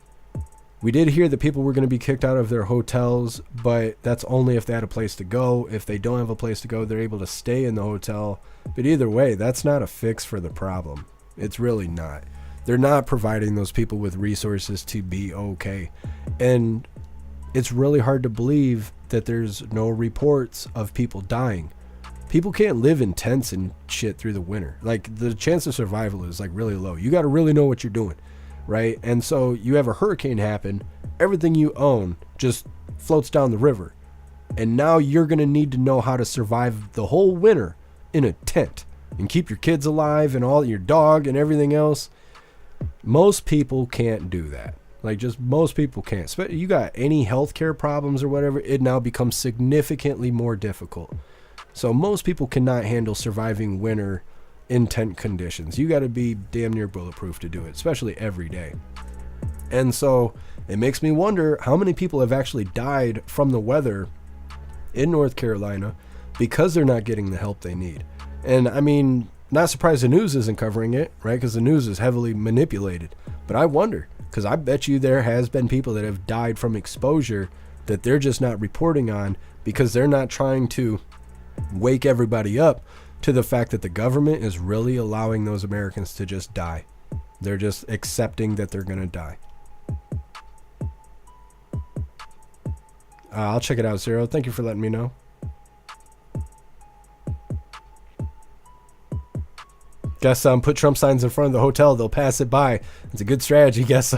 we did hear that people were going to be kicked out of their hotels, but that's only if they had a place to go. If they don't have a place to go, they're able to stay in the hotel. But either way, that's not a fix for the problem. It's really not. They're not providing those people with resources to be okay. And it's really hard to believe that there's no reports of people dying. People can't live in tents and shit through the winter. Like, the chance of survival is like really low. You got to really know what you're doing, right? And so you have a hurricane happen, everything you own just floats down the river. And now you're going to need to know how to survive the whole winter in a tent and keep your kids alive and all your dog and everything else. Most people can't do that. Like, just most people can't. You got any healthcare problems or whatever, it now becomes significantly more difficult. So most people cannot handle surviving winter in tent conditions. You got to be damn near bulletproof to do it, especially every day. And so it makes me wonder how many people have actually died from the weather in North Carolina because they're not getting the help they need. And I mean, not surprised the news isn't covering it, right? Because the news is heavily manipulated. But I wonder, because I bet you there has been people that have died from exposure that they're just not reporting on because they're not trying to wake everybody up to the fact that the government is really allowing those Americans to just die. They're just accepting that they're going to die. I'll check it out, Zero. Thank you for letting me know. Guess put Trump signs in front of the hotel. They'll pass it by. It's a good strategy. Guess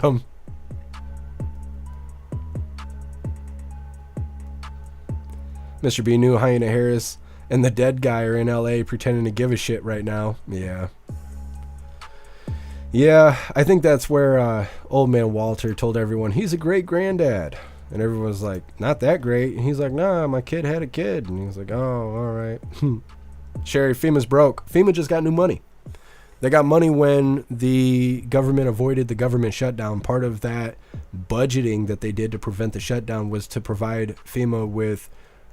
Mr. B knew Hyena Harris and the dead guy are in LA pretending to give a shit right now. Yeah. Yeah, I think that's where old man Walter told everyone he's a great granddad. And everyone was like, not that great. And he's like, nah, my kid had a kid. And he's like, oh, all right. Sherry, FEMA's broke. FEMA just got new money. They got money when the government avoided the government shutdown. Part of that budgeting that they did to prevent the shutdown was to provide FEMA with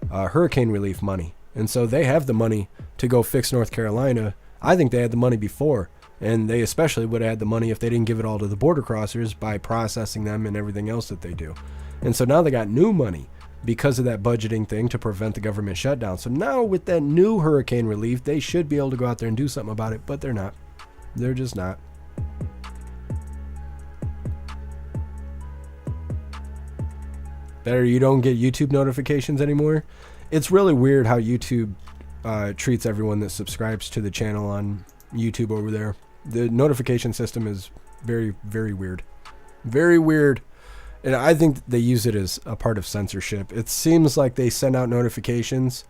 hurricane relief money. And so they have the money to go fix North Carolina. I think they had the money before. And they especially would have had the money if they didn't give it all to the border crossers by processing them and everything else that they do. And so now they got new money because of that budgeting thing to prevent the government shutdown. So now with that new hurricane relief, they should be able to go out there and do something about it, but they're not. They're just not. Better you don't get YouTube notifications anymore. It's really weird how YouTube treats everyone that subscribes to the channel on YouTube over there. The notification system is very, very weird. Very weird. And I think they use it as a part of censorship. It seems like they send out notifications,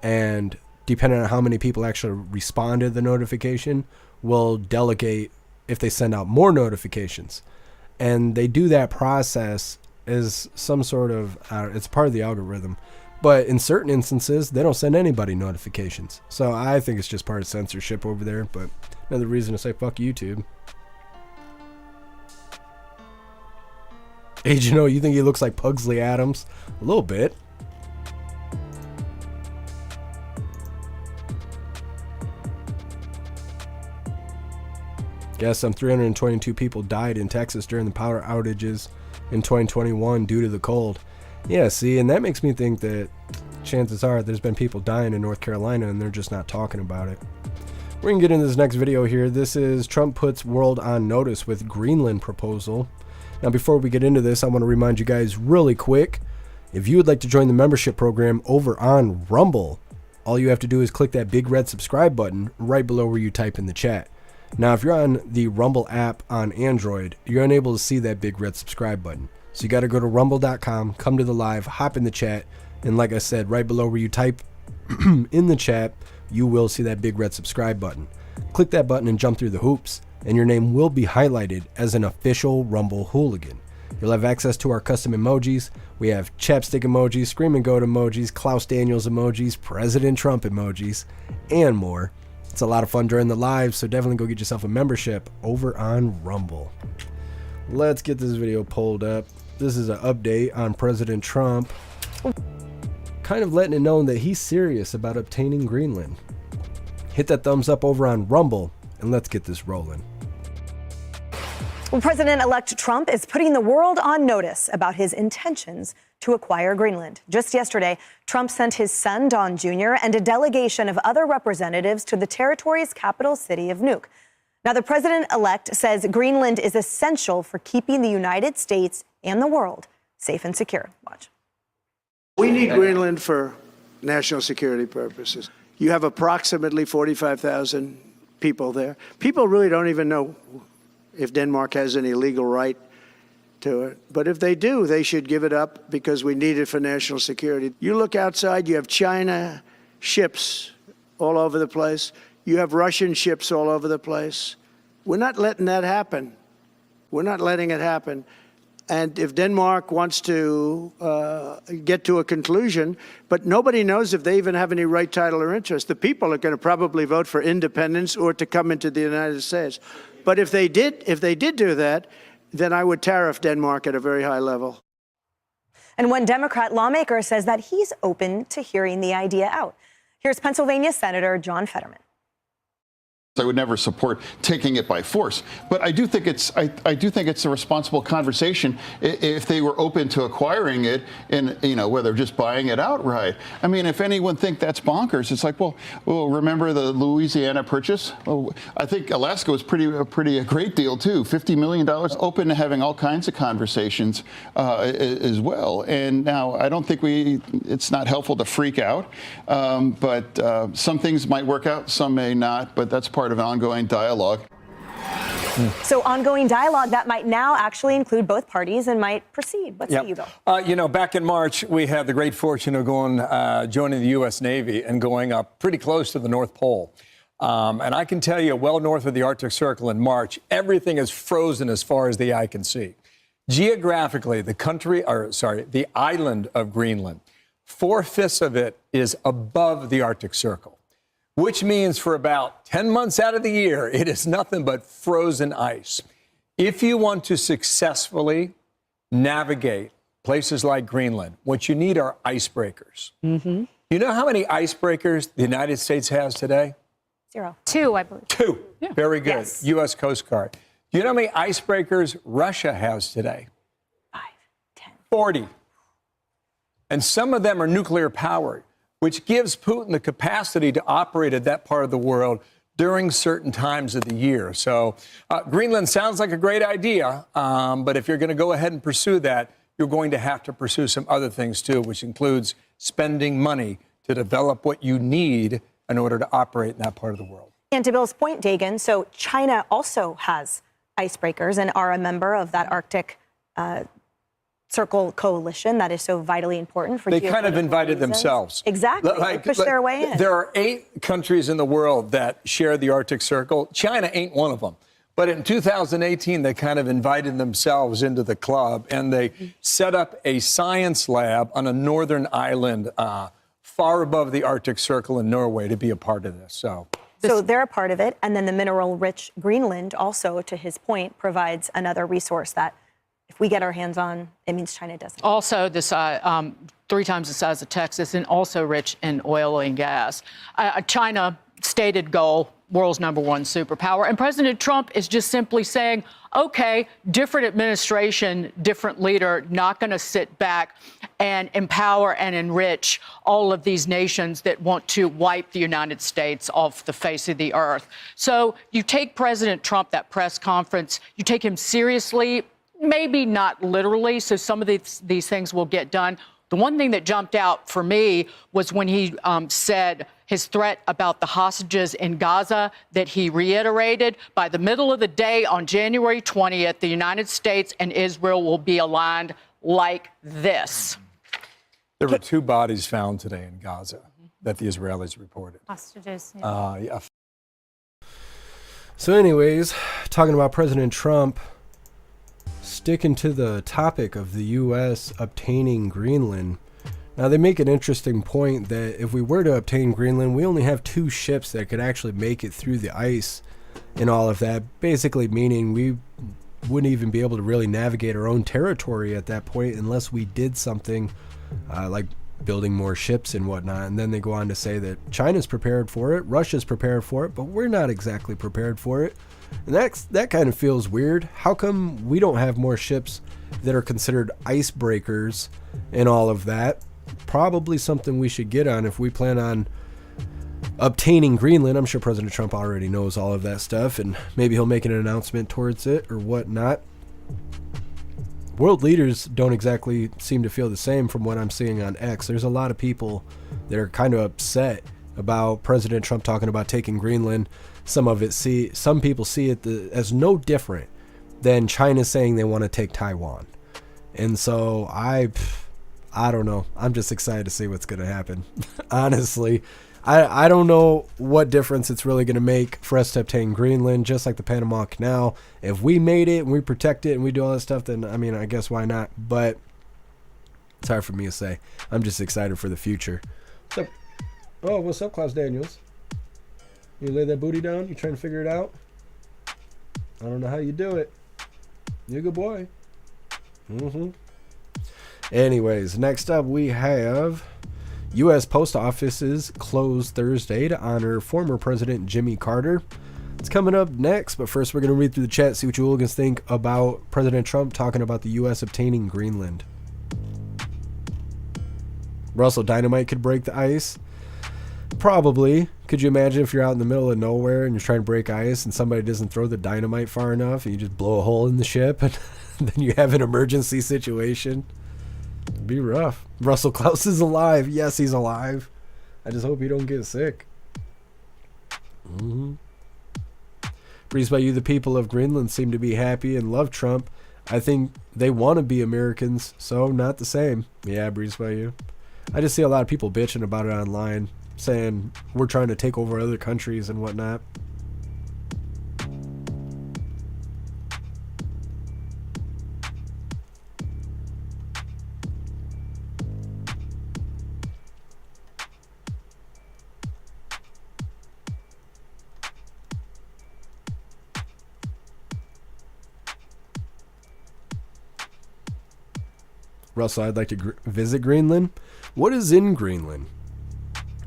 and depending on how many people actually respond to the notification, will delegate if they send out more notifications. And they do that process as some sort of, it's part of the algorithm. But in certain instances, they don't send anybody notifications. So I think it's just part of censorship over there. But another reason to say fuck YouTube. Agent O, you think he looks like Pugsley Adams? A little bit. Guess some 322 people died in Texas during the power outages in 2021 due to the cold. Yeah, see, and that makes me think that chances are there's been people dying in North Carolina and they're just not talking about it. We're going to get into this next video here. This is Trump puts world on notice with Greenland proposal. Now, before we get into this, I want to remind you guys really quick, if you would like to join the membership program over on Rumble, all you have to do is click that big red subscribe button right below where you type in the chat. Now, if you're on the Rumble app on Android, you're unable to see that big red subscribe button. So you got to go to rumble.com, come to the live, hop in the chat, and like I said, right below where you type in the chat, you will see that big red subscribe button. Click that button and jump through the hoops, and your name will be highlighted as an official Rumble hooligan. You'll have access to our custom emojis. We have chapstick emojis, screaming goat emojis, Klaus Daniels emojis, President Trump emojis, and more. It's a lot of fun during the live, so definitely go get yourself a membership over on Rumble. Let's get this video pulled up. This is an update on President Trump, kind of letting it known that he's serious about obtaining Greenland. Hit that thumbs up over on Rumble, and let's get this rolling. Well, President-elect Trump is putting the world on notice about his intentions to acquire Greenland. Just yesterday, Trump sent his son, Don Jr., and a delegation of other representatives to the territory's capital city of Nuuk. Now, the president-elect says Greenland is essential for keeping the United States and the world safe and secure. Watch. We need Greenland for national security purposes. You have approximately 45,000 people there. People really don't even know if Denmark has any legal right to it. But if they do, they should give it up because we need it for national security. You look outside, you have China ships all over the place. You have Russian ships all over the place. We're not letting that happen. We're not letting it happen. And if Denmark wants to get to a conclusion, but nobody knows if they even have any right, title, or interest. The people are going to probably vote for independence or to come into the United States. But if they did do that, then I would tariff Denmark at a very high level. And one Democrat lawmaker says that he's open to hearing the idea out. Here's Pennsylvania Senator John Fetterman. I would never support taking it by force, but I do think it's a responsible conversation if they were open to acquiring it and whether just buying it outright. I mean, if anyone think that's bonkers, it's like, well, remember the Louisiana Purchase? Well, I think Alaska was a great deal too. $50 million, open to having all kinds of conversations as well. And now I don't think it's not helpful to freak out, but some things might work out, some may not. But that's part of an ongoing dialogue. So ongoing dialogue that might now actually include both parties and might proceed. What say you, Bill? Back in March, we had the great fortune of joining the U.S. Navy and going up pretty close to the North Pole. And I can tell you, well north of the Arctic Circle in March, everything is frozen as far as the eye can see. Geographically, the island of Greenland, 4/5 of it is above the Arctic Circle, which means for about 10 months out of the year, it is nothing but frozen ice. If you want to successfully navigate places like Greenland, what you need are icebreakers. Mm-hmm. You know how many icebreakers the United States has today? 0. 2, I believe. 2. Yeah. Very good. Yes. U.S. Coast Guard. Do you know how many icebreakers Russia has today? 5, 10. 40. and some of them are nuclear powered, which gives Putin the capacity to operate at that part of the world during certain times of the year. So Greenland sounds like a great idea, but if you're going to go ahead and pursue that, you're going to have to pursue some other things too, which includes spending money to develop what you need in order to operate in that part of the world. And to Bill's point, Dagan, so China also has icebreakers and are a member of that Arctic Circle coalition that is so vitally important for. They kind of invited themselves. Exactly. They pushed their way in. There are 8 countries in the world that share the Arctic Circle. China ain't one of them. But in 2018, they kind of invited themselves into the club, and they set up a science lab on a northern island far above the Arctic Circle in Norway to be a part of this. So they're a part of it. And then the mineral-rich Greenland also, to his point, provides another resource that if we get our hands on, it means China doesn't. Also, this 3 times the size of Texas and also rich in oil and gas. China, stated goal, world's #1 superpower. And President Trump is just simply saying, okay, different administration, different leader, not going to sit back and empower and enrich all of these nations that want to wipe the United States off the face of the earth. So you take President Trump, that press conference, you take him seriously, maybe not literally, so some of these things will get done. The one thing that jumped out for me was when he said his threat about the hostages in Gaza, that he reiterated by the middle of the day on January 20th, the United States and Israel will be aligned like this. There were 2 bodies found today in Gaza that the Israelis reported. Hostages. Yeah. So anyways, talking about President Trump, sticking to the topic of the U.S. obtaining Greenland. Now, they make an interesting point that if we were to obtain Greenland, we only have 2 ships that could actually make it through the ice and all of that, basically meaning we wouldn't even be able to really navigate our own territory at that point unless we did something like building more ships and whatnot. And then they go on to say that China's prepared for it, Russia's prepared for it, but we're not exactly prepared for it. And that kind of feels weird. How come we don't have more ships that are considered icebreakers and all of that? Probably something we should get on if we plan on obtaining Greenland. I'm sure President Trump already knows all of that stuff, and maybe he'll make an announcement towards it or whatnot. World leaders don't exactly seem to feel the same from what I'm seeing on X. There's a lot of people that are kind of upset about President Trump talking about taking Greenland. Some people see it as no different than China saying they want to take Taiwan. And so I don't know. I'm just excited to see what's going to happen. Honestly, I don't know what difference it's really going to make for us to obtain Greenland, just like the Panama Canal. If we made it and we protect it and we do all that stuff, then, I mean, I guess why not? But it's hard for me to say. I'm just excited for the future. What's up? Oh, what's up, Klaus Daniels? You lay that booty down? You trying to figure it out? I don't know how you do it. You're a good boy. Anyways, next up we have U.S. post offices closed Thursday to honor former President Jimmy Carter. It's coming up next, but first we're going to read through the chat, see what you hooligans think about President Trump talking about the U.S. obtaining Greenland. Russell, dynamite could break the ice. Probably. Could you imagine if you're out in the middle of nowhere and you're trying to break ice and somebody doesn't throw the dynamite far enough and you just blow a hole in the ship and then you have an emergency situation? It'd be rough. Russell Klaus is alive. Yes, he's alive. I just hope he don't get sick. Breeze by you, the people of Greenland seem to be happy and love Trump. I think they want to be Americans, so not the same. Yeah, Breeze by you. I just see a lot of people bitching about it online, saying we're trying to take over other countries and whatnot. Russell, I'd like to visit Greenland. What is in Greenland?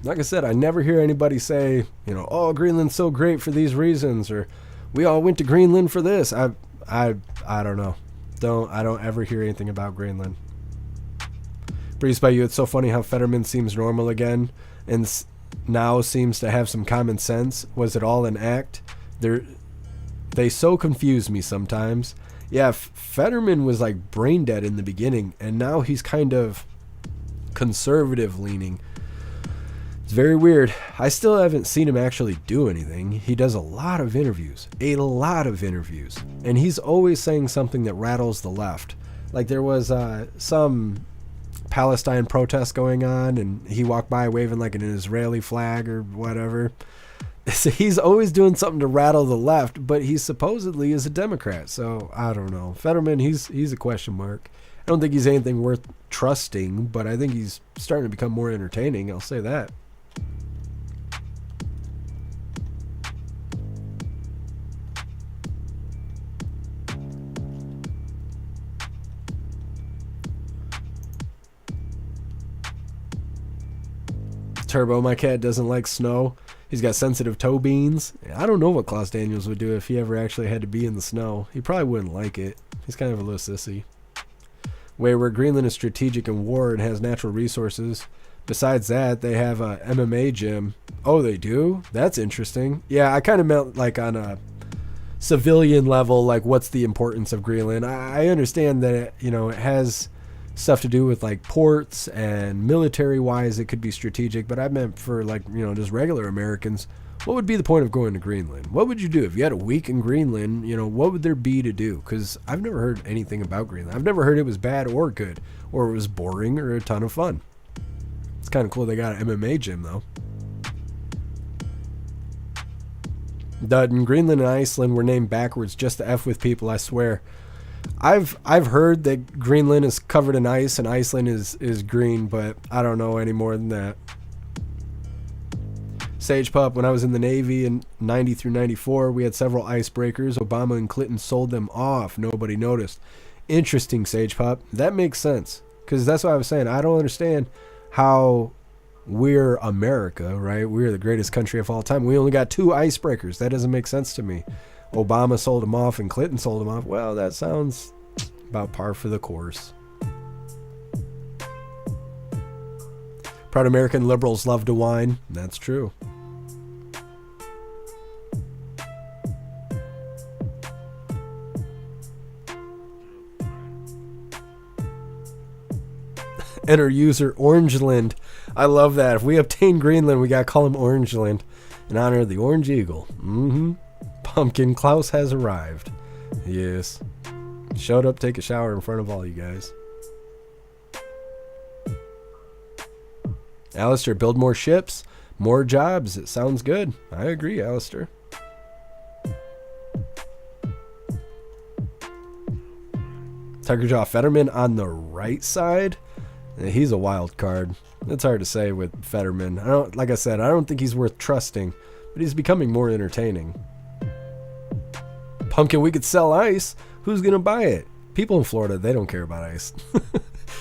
Like I said, I never hear anybody say, oh, Greenland's so great for these reasons, or we all went to Greenland for this. I don't know. I don't ever hear anything about Greenland. Breeze by you, it's so funny how Fetterman seems normal again and now seems to have some common sense. Was it all an act? They so confuse me sometimes. Yeah, Fetterman was like brain dead in the beginning, and now he's kind of conservative leaning. It's very weird. I still haven't seen him actually do anything. He does a lot of interviews, and he's always saying something that rattles the left. Like there was some Palestine protest going on, and he walked by waving like an Israeli flag or whatever. So he's always doing something to rattle the left, but he supposedly is a Democrat. So I don't know. Fetterman, he's a question mark. I don't think he's anything worth trusting, but I think he's starting to become more entertaining. I'll say that. Turbo, my cat doesn't like snow. He's got sensitive toe beans. I don't know what Klaus Daniels would do if he ever actually had to be in the snow. He probably wouldn't like it. He's kind of a little sissy. Where Greenland is strategic in war and has natural resources. Besides that, they have a MMA gym. Oh, they do? That's interesting. Yeah, I kind of meant like on a civilian level, like what's the importance of Greenland. I understand that, you know, it has stuff to do with like ports and military wise it could be strategic, but I meant for like, you know, just regular Americans, what would be the point of going to Greenland? What would you do if you had a week in Greenland? You know, what would there be to do? Because I've never heard anything about Greenland. I've never heard it was bad or good, or it was boring or a ton of fun. It's kind of cool they got an MMA gym though. Dutton, Greenland and Iceland were named backwards just to F with people, I swear. I've heard that Greenland is covered in ice and Iceland is green, but I don't know any more than that. Sage Pup, when I was in the Navy in 90 through 94, we had several icebreakers. Obama and Clinton sold them off. Nobody noticed. Interesting, Sage Pup. That makes sense, because that's what I was saying. I don't understand how we're America, right? We're the greatest country of all time. We only got 2 icebreakers. That doesn't make sense to me. Obama sold them off and Clinton sold them off. Well, that sounds about par for the course. Proud American liberals love to whine. That's true. Enter user Orangeland. I love that. If we obtain Greenland, we gotta call him Orangeland in honor of the Orange Eagle. Pumpkin Klaus has arrived. Yes. Showed up, take a shower in front of all you guys. Alistair, build more ships, more jobs. It sounds good. I agree, Alistair. Tiger Jaw Fetterman on the right side. He's a wild card. It's hard to say with Fetterman. Like I said, I don't think he's worth trusting, but he's becoming more entertaining. Pumpkin, we could sell ice. Who's gonna buy it? People in Florida, they don't care about ice.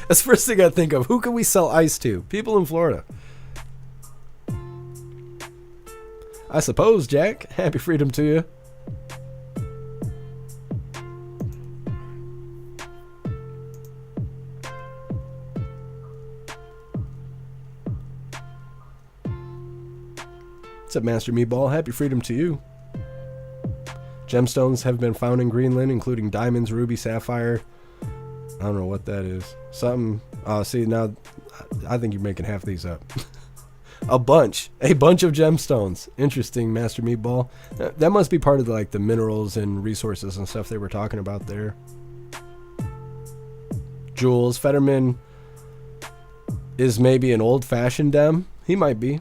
That's the first thing I think of. Who can we sell ice to? People in Florida. I suppose, Jack. Happy freedom to you. What's up, Master Meatball? Happy freedom to you. Gemstones have been found in Greenland, including diamonds, ruby, sapphire. I don't know what that is. Something. Oh, see, now I think you're making half these up. A bunch of gemstones. Interesting, Master Meatball. That must be part of the minerals and resources and stuff they were talking about there. Jules Fetterman is maybe an old-fashioned Dem. He might be.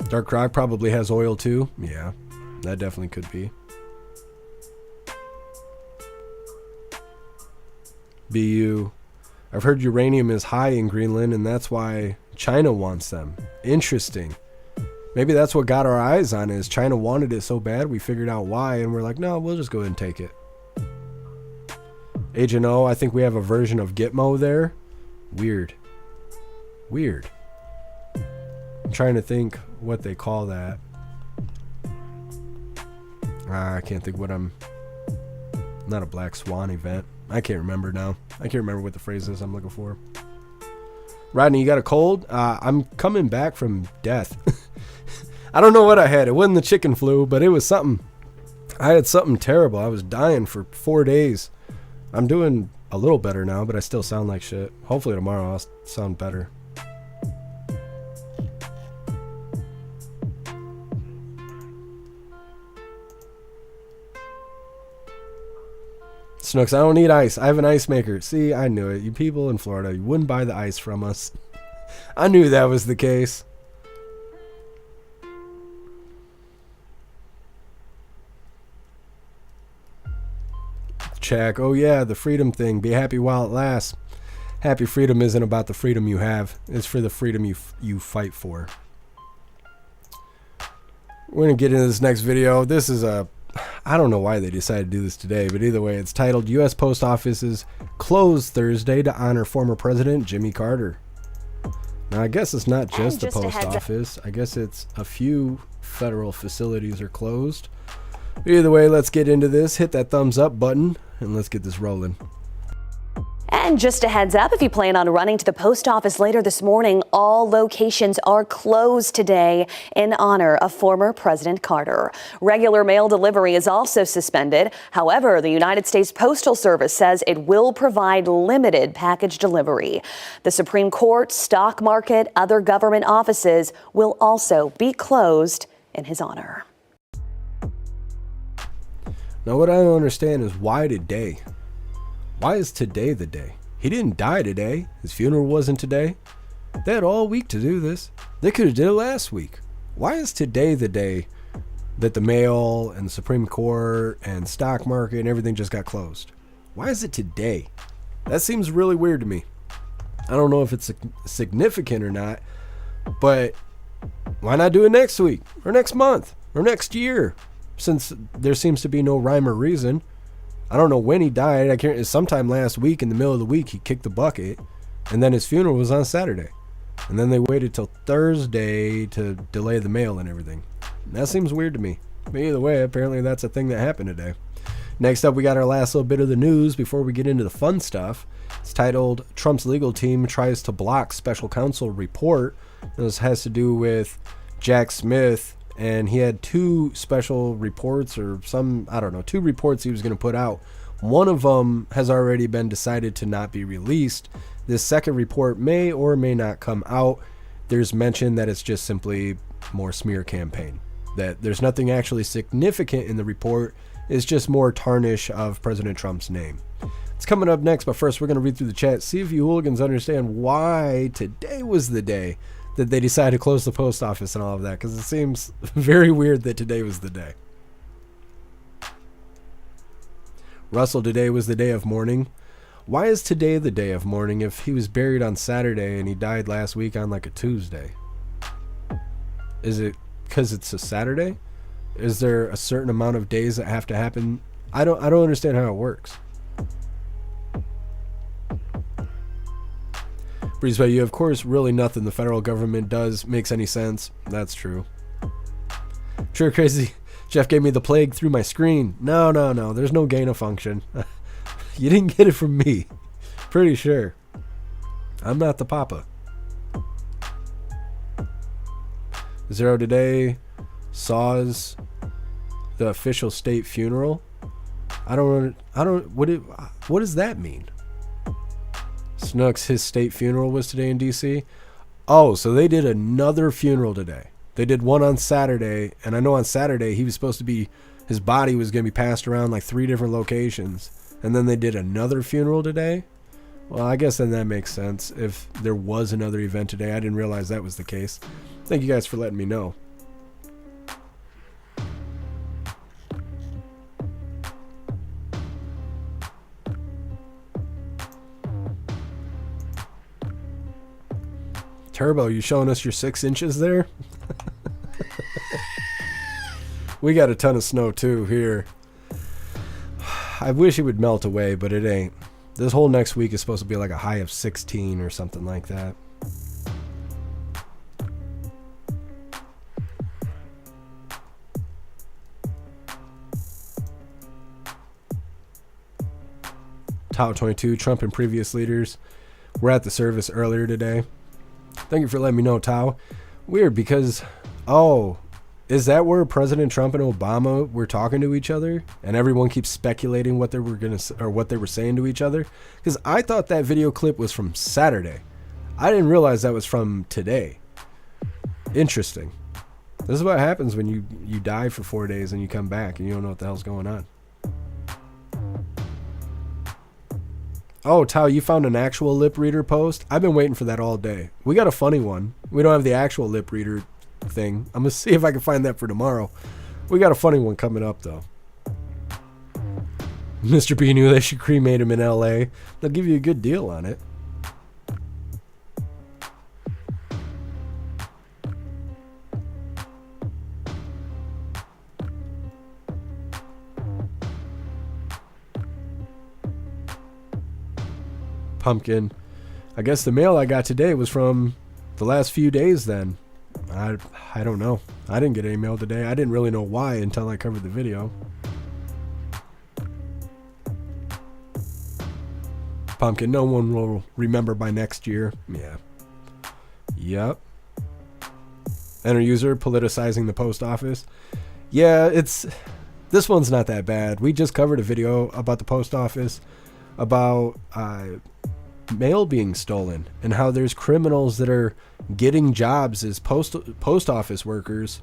Dark Croc probably has oil too. Yeah, that definitely could be. BU. I've heard uranium is high in Greenland and that's why China wants them. Interesting. Maybe that's what got our eyes on it, is China wanted it so bad we figured out why and we're like, no, we'll just go ahead and take it. Agent O, I think we have a version of Gitmo there. Weird. I'm trying to think what they call that. I can't think what not a Black Swan event. I can't remember now. I can't remember what the phrase is I'm looking for. Rodney, you got a cold? I'm coming back from death. I don't know what I had. It wasn't the chicken flu, but it was something. I had something terrible. I was dying for 4 days. I'm doing a little better now, but I still sound like shit. Hopefully tomorrow I'll sound better. Snooks, I don't need ice. I have an ice maker. See, I knew it. You people in Florida, you wouldn't buy the ice from us. I knew that was the case. Check. Oh yeah, the freedom thing. Be happy while it lasts. Happy freedom isn't about the freedom you have. It's for the freedom you fight for. We're going to get into this next video. This is a... I don't know why they decided to do this today, but either way, it's titled U.S. Post Offices Closed Thursday to Honor Former President Jimmy Carter. Now, I guess it's not just the post office. I guess it's a few federal facilities are closed. Either way, let's get into this. Hit that thumbs up button, and let's get this rolling. And just a heads up, if you plan on running to the post office later this morning, all locations are closed today in honor of former President Carter. Regular mail delivery is also suspended. However, the United States Postal Service says it will provide limited package delivery. The Supreme Court, stock market, other government offices will also be closed in his honor. Now, what I don't understand is why today? Why is today the day? He didn't die today. His funeral wasn't today. They had all week to do this. They could have did it last week. Why is today the day that the mail and the Supreme Court and stock market and everything just got closed? Why is it today? That seems really weird to me. I don't know if it's significant or not, but why not do it next week or next month or next year? Since there seems to be no rhyme or reason. I don't know when he died. I can't. Sometime last week in the middle of the week he kicked the bucket, and then his funeral was on Saturday, and then they waited till Thursday to delay the mail and everything. That seems weird to me. But either way, apparently that's a thing that happened today. Next up, we got our last little bit of the news before we get into the fun stuff. It's titled "Trump's legal team tries to block special counsel report." This has to do with Jack Smith. And he had two special reports or two reports he was going to put out. One of them has already been decided to not be released. This second report may or may not come out. There's mention that it's just simply more smear campaign. That there's nothing actually significant in the report. It's just more tarnish of President Trump's name. It's coming up next, but first we're going to read through the chat. See if you hooligans understand why today was the day that they decided to close the post office and all of that, because it seems very weird that today was the day. Russell, today was the day of mourning. Why is today the day of mourning if he was buried on Saturday and he died last week on like a Tuesday? Is it because it's a Saturday? Is there a certain amount of days that have to happen? I don't understand how it works. Breezeway, you of course really nothing the federal government does makes any sense. That's true. Sure, crazy. Jeff gave me the plague through my screen. No. There's no gain of function. You didn't get it from me. Pretty sure. I'm not the papa. Zero today saws the official state funeral. What does that mean? Snooks, his state funeral was today in D.C. Oh, so they did another funeral today. They did one on Saturday, and I know on Saturday he was supposed to be, his body was going to be passed around like 3 different locations, and then they did another funeral today? Well, I guess then that makes sense. If there was another event today, I didn't realize that was the case. Thank you guys for letting me know. Turbo, you showing us your 6 inches there? We got a ton of snow too here. I wish it would melt away, but it ain't. This whole next week is supposed to be like a high of 16 or something like that. Tau 22, Trump and previous leaders were at the service earlier today. Thank you for letting me know, Tau. Weird because, is that where President Trump and Obama were talking to each other, and everyone keeps speculating what they were what they were saying to each other? Because I thought that video clip was from Saturday. I didn't realize that was from today. Interesting. This is what happens when you die for 4 days and you come back and you don't know what the hell's going on. Oh, Tao, you found an actual lip reader post? I've been waiting for that all day. We got a funny one. We don't have the actual lip reader thing. I'm going to see if I can find that for tomorrow. We got a funny one coming up, though. Mr. B knew they should cremate him in L.A. They'll give you a good deal on it. Pumpkin. I guess the mail I got today was from the last few days then. I don't know. I didn't get any mail today. I didn't really know why until I covered the video. Pumpkin, no one will remember by next year. Yeah. Yep. Enter user politicizing the post office. Yeah, this one's not that bad. We just covered a video about the post office, about mail being stolen and how there's criminals that are getting jobs as post office workers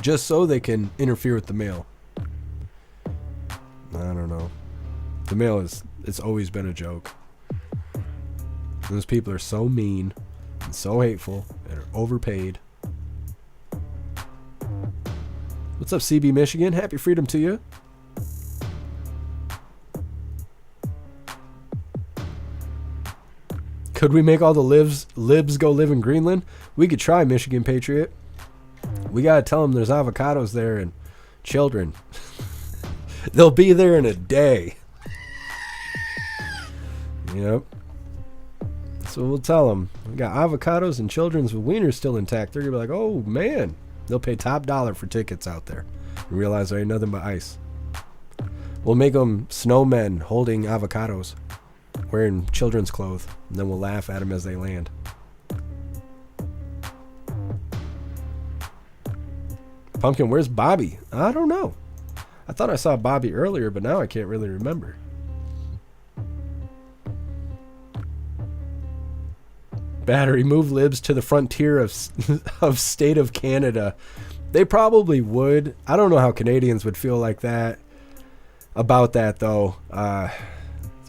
just so they can interfere with the mail. I don't know. The mail it's always been a joke. Those people are so mean and so hateful and are overpaid. What's up, CB Michigan? Happy freedom to you. Could we make all the libs go live in Greenland? We could try, Michigan Patriot. We gotta tell them there's avocados there and children. They'll be there in a day. Yep. So we'll tell them we got avocados and children's with wieners still intact. They're gonna be like, oh man. They'll pay top dollar for tickets out there and realize there ain't nothing but ice. We'll make them snowmen holding avocados, wearing children's clothes, and then we'll laugh at them as they land. Pumpkin, where's Bobby? I don't know. I thought I saw Bobby earlier, but now I can't really remember. Battery, move libs to the frontier of state of Canada. They probably would. I don't know how Canadians would feel like that about that, though.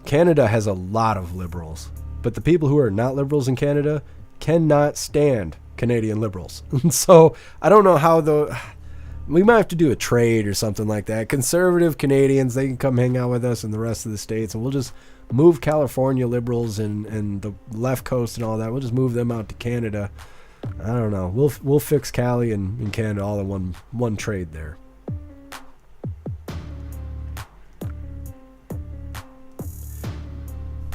Canada has a lot of liberals, but the people who are not liberals in Canada cannot stand Canadian liberals. So I don't know how we might have to do a trade or something like that. Conservative Canadians, they can come hang out with us in the rest of the states, and we'll just move California liberals and the left coast and all that. We'll just move them out to Canada. I don't know. We'll fix Cali and Canada all in one trade there.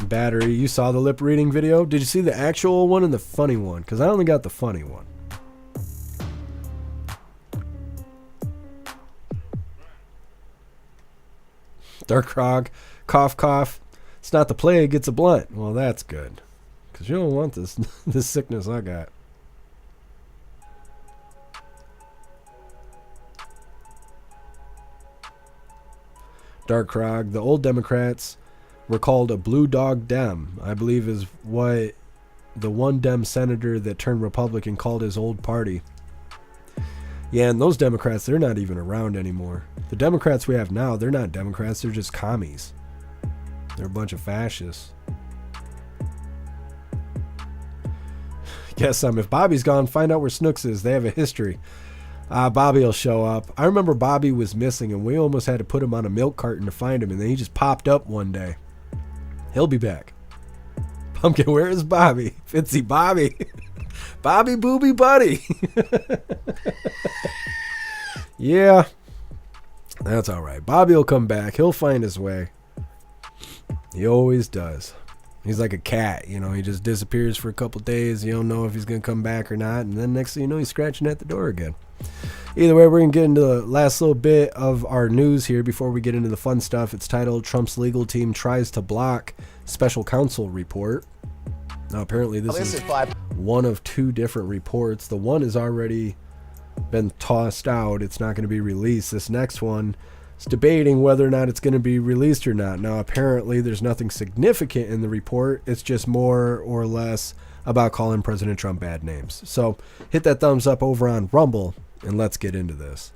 Battery, you saw the lip reading video? Did you see the actual one and the funny one? Because I only got the funny one. Dark Krog, cough, cough. It's not the plague, it's a blunt. Well, that's good. Because you don't want this sickness I got. Dark Krog, the old Democrats were called a blue dog Dem, I believe is what the one Dem senator that turned Republican called his old party. Yeah, and those Democrats, they're not even around anymore. The Democrats we have now, they're not Democrats, they're just commies. They're a bunch of fascists. Guess if Bobby's gone, find out where Snooks is. They have a history. Bobby will show up. I remember Bobby was missing, and we almost had to put him on a milk carton to find him, and then he just popped up one day. He'll be back. Pumpkin, where is Bobby? Fitzy Bobby. Bobby Booby Buddy. Yeah. That's all right. Bobby will come back. He'll find his way. He always does. He's like a cat, you know. He just disappears for a couple days. You don't know if he's going to come back or not. And then next thing you know, he's scratching at the door again. Either way, we're going to get into the last little bit of our news here before we get into the fun stuff. It's titled, Trump's legal team tries to block special counsel report. Now, apparently this is one of two different reports. The one has already been tossed out. It's not going to be released. This next one is debating whether or not it's going to be released or not. Now, apparently there's nothing significant in the report. It's just more or less about calling President Trump bad names. So hit that thumbs up over on Rumble, and let's get into this.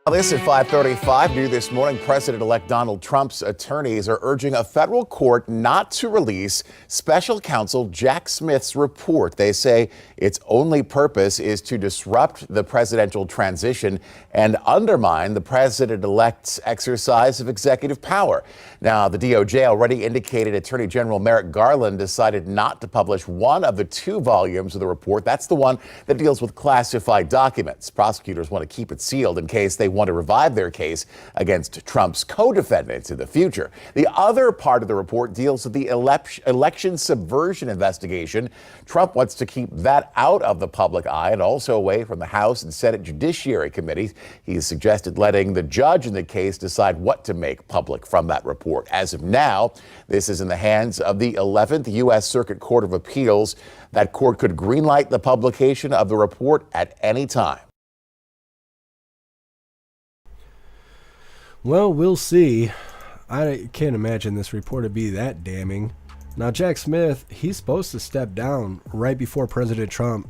This at 5:35 new this morning. President-elect Donald Trump's attorneys are urging a federal court not to release special counsel Jack Smith's report. They say its only purpose is to disrupt the presidential transition and undermine the president-elect's exercise of executive power. Now, the DOJ already indicated Attorney General Merrick Garland decided not to publish one of the 2 volumes of the report. That's the one that deals with classified documents. Prosecutors want to keep it sealed in case they want to revive their case against Trump's co-defendants in the future. The other part of the report deals with the election subversion investigation. Trump wants to keep that out of the public eye and also away from the House and Senate Judiciary Committees. He's suggested letting the judge in the case decide what to make public from that report. As of now, this is in the hands of the 11th U.S. Circuit Court of Appeals. That court could greenlight the publication of the report at any time. Well, we'll see. I can't imagine this report to be that damning. Now, Jack Smith, he's supposed to step down right before President Trump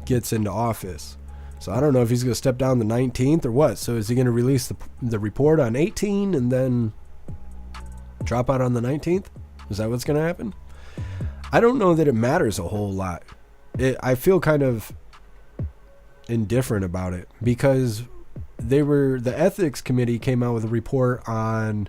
gets into office. So I don't know if he's going to step down the 19th or what. So is he going to release the report on 18 and then drop out on the 19th? Is that what's going to happen? I don't know that it matters a whole lot. I feel kind of indifferent about it because the ethics committee came out with a report on,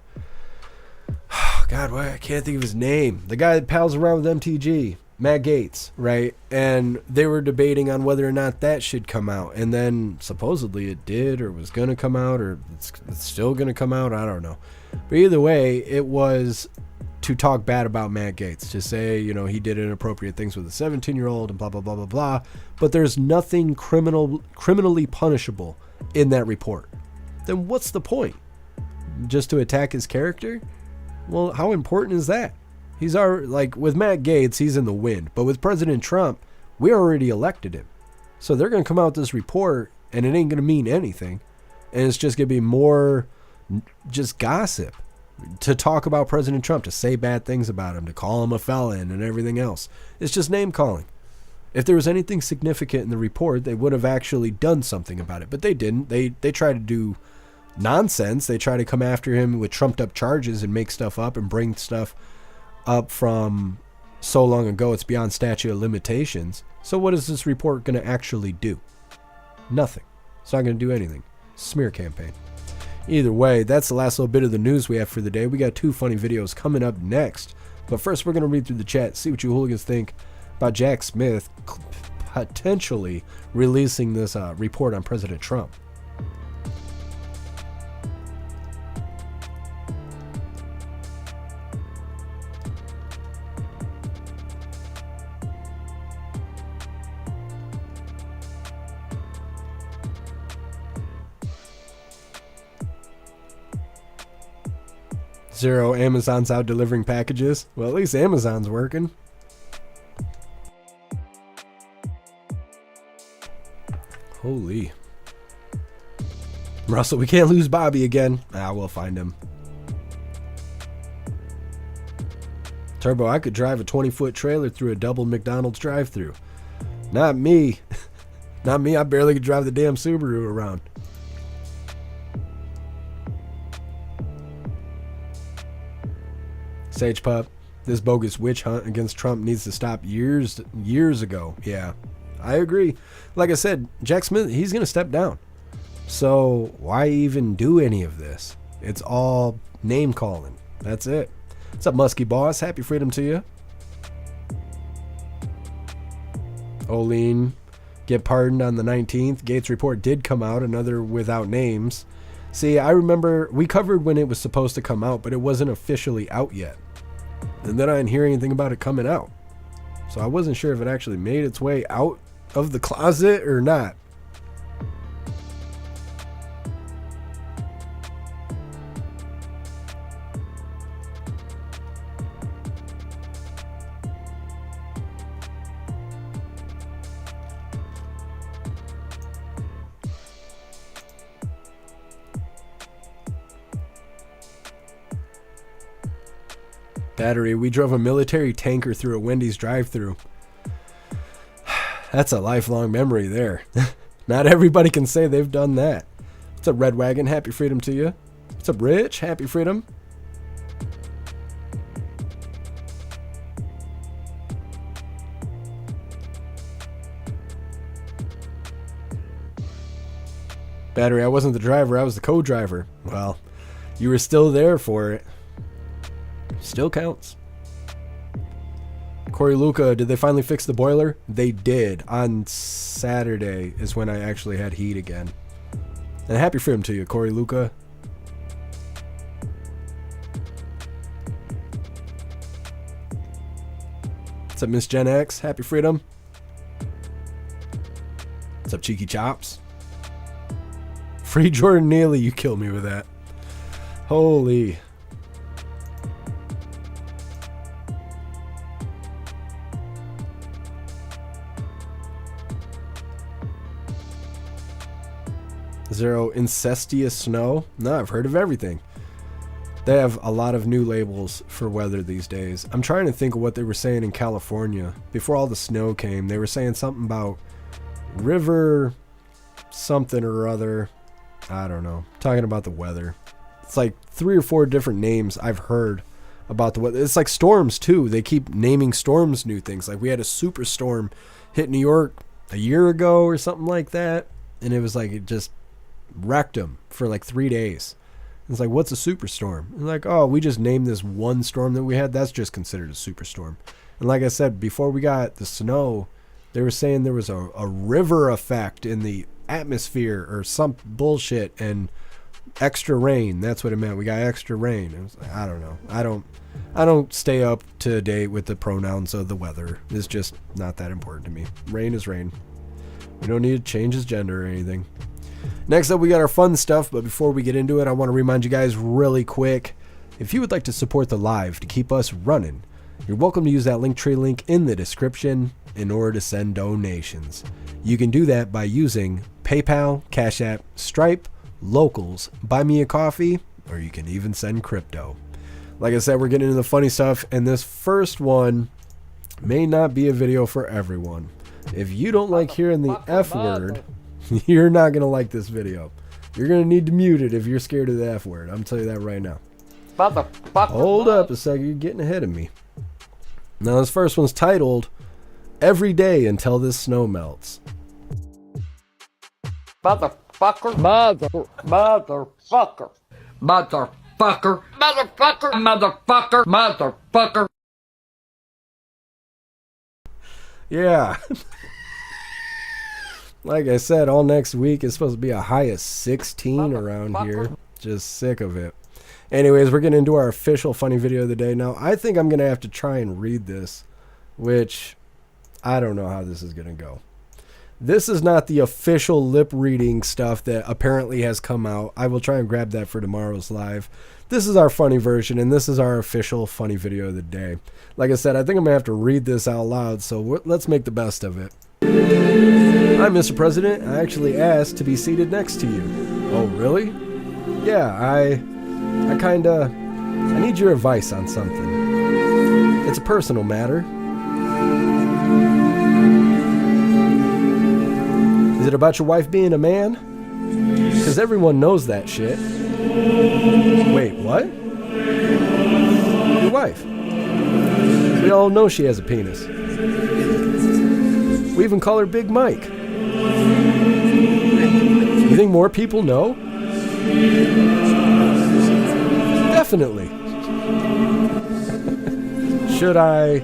God, I can't think of his name. The guy that pals around with MTG, Matt Gaetz, right? And they were debating on whether or not that should come out. And then supposedly it did, or was going to come out, or it's still going to come out. I don't know. But either way, it was to talk bad about Matt Gaetz, to say, he did inappropriate things with a 17-year-old and blah, blah, blah, blah, blah. But there's nothing criminally punishable in that report. Then what's the point? Just to attack his character? Well, how important is that? He's already, like, with Matt Gaetz, he's in the wind. But with President Trump, we already elected him. So they're going to come out with this report, and it ain't going to mean anything. And it's just going to be more just gossip to talk about President Trump, to say bad things about him, to call him a felon and everything else. It's just name calling. If there was anything significant in the report, they would have actually done something about it. But they didn't. They tried to do nonsense. They tried to come after him with trumped up charges and make stuff up and bring stuff up from so long ago it's beyond statute of limitations. So what is this report going to actually do? Nothing. It's not going to do anything. Smear campaign. Either way, that's the last little bit of the news we have for the day. We got 2 funny videos coming up next. But first, we're going to read through the chat, see what you hooligans think about Jack Smith potentially releasing this report on President Trump. Zero, Amazon's out delivering packages. Well, at least Amazon's working. Holy. Russell, we can't lose Bobby again. We'll find him. Turbo, I could drive a 20-foot trailer through a double McDonald's drive-thru. Not me. Not me. I barely could drive the damn Subaru around. Sage Pup, this bogus witch hunt against Trump needs to stop years ago. Yeah, I agree. Like I said, Jack Smith, he's going to step down. So why even do any of this? It's all name calling. That's it. What's up, Muskie Boss? Happy freedom to you. Oline, get pardoned on the 19th. Gaetz report did come out, another without names. See, I remember we covered when it was supposed to come out, but it wasn't officially out yet. And then I didn't hear anything about it coming out. So I wasn't sure if it actually made its way out of the closet or not. Battery, we drove a military tanker through a Wendy's drive-thru. That's a lifelong memory there. Not everybody can say they've done that. What's up, Red Wagon? Happy freedom to you. What's up, Rich? Happy freedom. Battery, I wasn't the driver, I was the co-driver. Well, you were still there for it. Still counts. Corey Luca, did they finally fix the boiler? They did. On Saturday is when I actually had heat again. And happy freedom to you, Corey Luca. What's up, Miss Gen X? Happy freedom. What's up, Cheeky Chops? Free Jordan Neely, you killed me with that. Holy. Zero incestuous snow? No, I've heard of everything. They have a lot of new labels for weather these days. I'm trying to think of what they were saying in California. Before all the snow came, they were saying something about river something or other. I don't know. Talking about the weather. It's like 3 or 4 different names I've heard about the weather. It's like storms too. They keep naming storms new things. Like we had a superstorm hit New York a year ago or something like that. And it was like it just wrecked them for like 3 days. It's like, what's a superstorm? And like, oh, we just named this one storm that we had. That's just considered a superstorm. And like I said, before we got the snow, they were saying there was a river effect in the atmosphere or some bullshit and extra rain. That's what it meant. We got extra rain. It was, I don't know. I don't stay up to date with the pronouns of the weather. It's just not that important to me. Rain is rain. We don't need to change his gender or anything. Next up, we got our fun stuff, but before we get into it, I want to remind you guys really quick, if you would like to support the live to keep us running, you're welcome to use that Linktree link in the description in order to send donations. You can do that by using PayPal, Cash App, Stripe, Locals, Buy Me a Coffee, or you can even send crypto. Like I said, we're getting into the funny stuff, and this first one may not be a video for everyone. If you don't like hearing the F word, you're not going to like this video. You're going to need to mute it if you're scared of the F word. I'm telling you that right now. Hold up a second. You're getting ahead of me. Now, this first one's titled, Every Day Until This Snow Melts. Motherfucker. Motherfucker. Motherfucker. Motherfucker. Motherfucker. Motherfucker. Yeah. Like I said, all next week is supposed to be a high of 16 around here. Just sick of it. Anyways, we're getting into our official funny video of the day. Now, I think I'm going to have to try and read this, which I don't know how this is going to go. This is not the official lip reading stuff that apparently has come out. I will try and grab that for tomorrow's live. This is our funny version, and this is our official funny video of the day. Like I said, I think I'm going to have to read this out loud, so let's make the best of it. Hi, Mr. President. I actually asked to be seated next to you. Oh, really? Yeah, I need your advice on something. It's a personal matter. Is it about your wife being a man? Because everyone knows that shit. Wait, what? Your wife. We all know she has a penis. We even call her Big Mike. You think more people know? Definitely. Should I...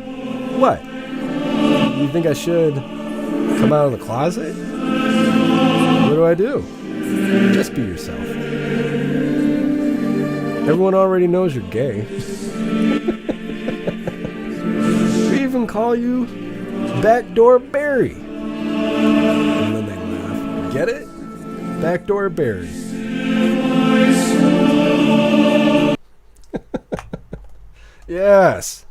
What? You think I should come out of the closet? What do? Just be yourself. Everyone already knows you're gay. We even call you Backdoor Barry. And then they laugh. Get it? Backdoor Barry. Yes.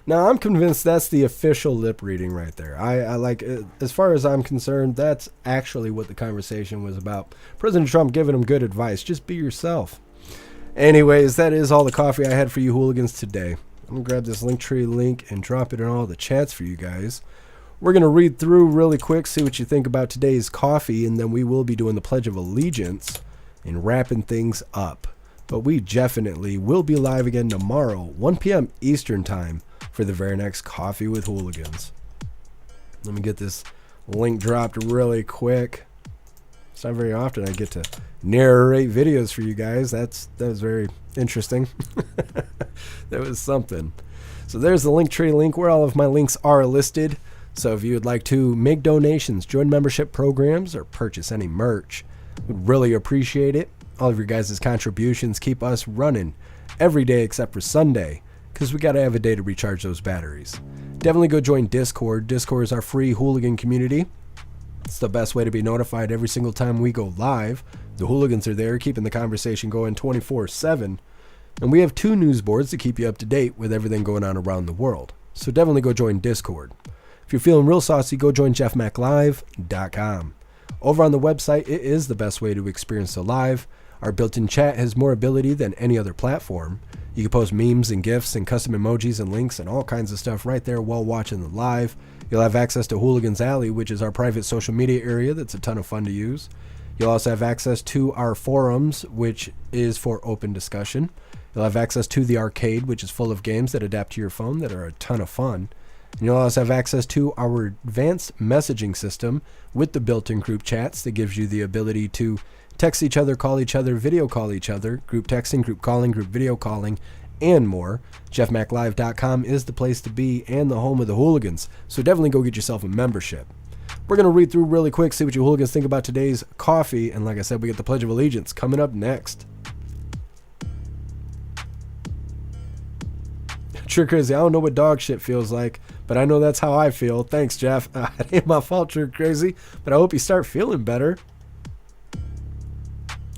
Now, I'm convinced that's the official lip reading right there. I like it. As far as I'm concerned, that's actually what the conversation was about. President Trump giving him good advice. Just be yourself. Anyways, that is all the coffee I had for you hooligans today. I'm going to grab this Linktree link and drop it in all the chats for you guys. We're going to read through really quick, see what you think about today's coffee, and then we will be doing the Pledge of Allegiance and wrapping things up. But we definitely will be live again tomorrow, 1 p.m. Eastern Time, for the very next Coffee with Hooligans. Let me get this link dropped really quick. It's not very often I get to narrate videos for you guys. That was very interesting. That was something. So there's the Linktree link where all of my links are listed. So if you would like to make donations, join membership programs, or purchase any merch, we'd really appreciate it. All of your guys' contributions keep us running every day except for Sunday, because we got to have a day to recharge those batteries. Definitely go join Discord. Discord is our free hooligan community. It's the best way to be notified every single time we go live. The hooligans are there keeping the conversation going 24/7. And we have 2 news boards to keep you up to date with everything going on around the world. So definitely go join Discord. If you're feeling real saucy, go join jeffmaclive.com. Over on the website, it is the best way to experience the live. Our built-in chat has more ability than any other platform. You can post memes and GIFs and custom emojis and links and all kinds of stuff right there while watching the live. You'll have access to Hooligans Alley, which is our private social media area that's a ton of fun to use. You'll also have access to our forums, which is for open discussion. You'll have access to the arcade, which is full of games that adapt to your phone that are a ton of fun. And you'll also have access to our advanced messaging system with the built-in group chats that gives you the ability to text each other, call each other, video call each other, group texting, group calling, group video calling, and more. jeffmaclive.com is the place to be and the home of the hooligans. So definitely go get yourself a membership. We're going to read through really quick, see what you hooligans think about today's coffee. And like I said, we get the Pledge of Allegiance coming up next. True Crazy, I don't know what dog shit feels like, but I know that's how I feel. Thanks, Jeff. It ain't my fault, True Crazy, but I hope you start feeling better.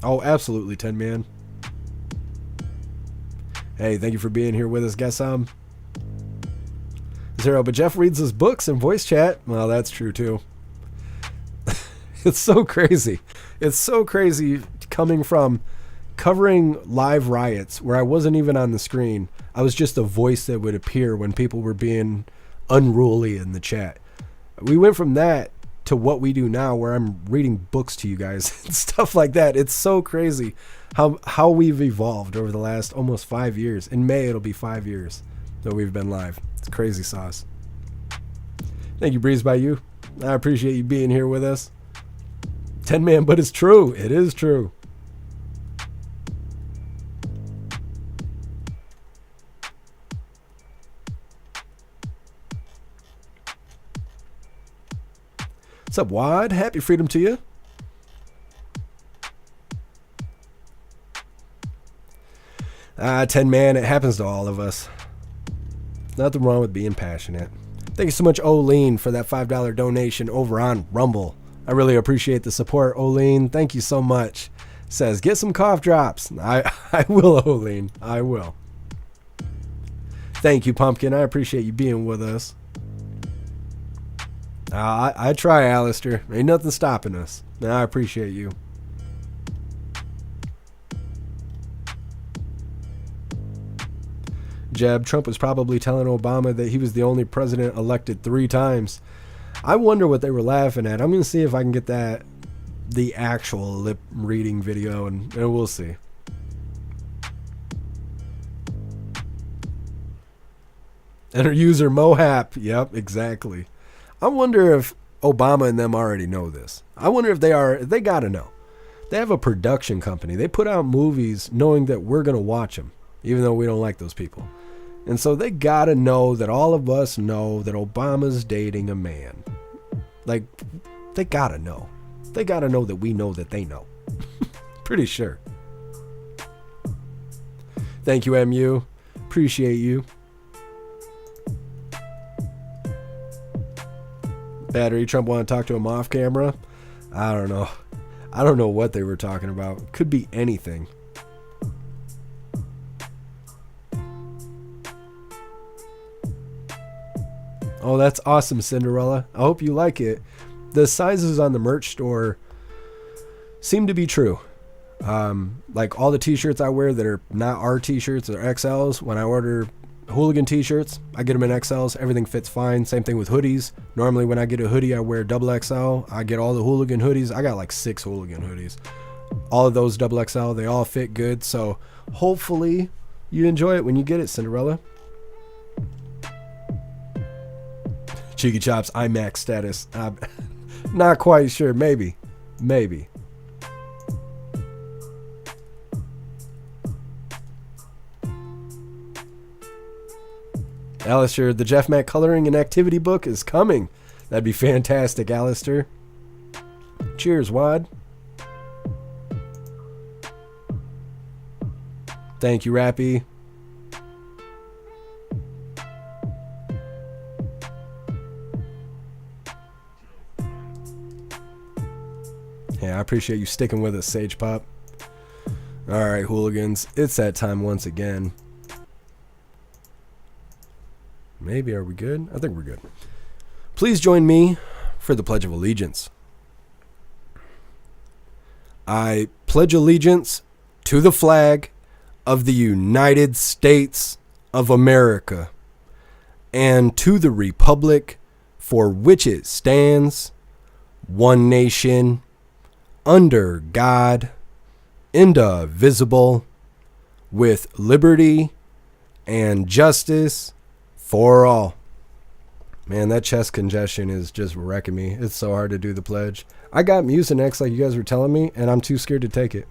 Oh, absolutely, 10 man. Hey, thank you for being here with us. Guess Zero, but Jeff reads his books in voice chat. Well, that's true too. It's so crazy. It's so crazy coming from covering live riots where I wasn't even on the screen. I was just a voice that would appear when people were being unruly in the chat. We went from that to what we do now, where I'm reading books to you guys and stuff like that. It's so crazy how we've evolved over the last almost 5 years. In May, it'll be 5 years that we've been live. It's crazy sauce. Thank you, Breeze by You. I appreciate you being here with us. 10 man, but it's true. It is true. What's up, Wad? Happy freedom to you. 10 man, it happens to all of us. Nothing wrong with being passionate. Thank you so much, Oline, for that $5 donation over on Rumble. I really appreciate the support, Oline. Thank you so much. Says, get some cough drops. I will, Oline. I will. Thank you, Pumpkin. I appreciate you being with us. I try, Alistair. Ain't nothing stopping us. I appreciate you. Jeb, Trump was probably telling Obama that he was the only president elected 3 times. I wonder what they were laughing at. I'm going to see if I can get the actual lip reading video, and we'll see. Enter user Mohap. Yep, exactly. I wonder if Obama and them already know this. I wonder if they got to know. They have a production company. They put out movies knowing that we're going to watch them, even though we don't like those people. And so they got to know that all of us know that Obama's dating a man. Like, they got to know. They got to know that we know that they know. Pretty sure. Thank you, MU. Appreciate you. Battery, Trump want to talk to him off camera? I don't know. I don't know what they were talking about. Could be anything. Oh, that's awesome, Cinderella. I hope you like it. The sizes on the merch store seem to be true. Like all the t-shirts I wear that are not our t-shirts or XLs, when I order Hooligan t-shirts, I get them in XLs. Everything fits fine. Same thing with hoodies. Normally when I get a hoodie, I wear double XL. I get all the Hooligan hoodies. I got like 6 Hooligan hoodies. All of those double XL, they all fit good. So hopefully you enjoy it when you get it, Cinderella. Cheeky Chops, IMAX status. I'm not quite sure. Maybe. Alistair, the Jeff Mac coloring and activity book is coming. That'd be fantastic, Alistair. Cheers, Wad. Thank you, Rappy. Yeah, I appreciate you sticking with us, Sage Pop. All right, Hooligans. It's that time once again. Maybe, are we good? I think we're good. Please join me for the Pledge of Allegiance. I pledge allegiance to the flag of the United States of America and to the republic for which it stands, one nation, under God, indivisible, with liberty and justice for all. Man, that chest congestion is just wrecking me. It's so hard to do the pledge. I got Mucinex like you guys were telling me, and I'm too scared to take it.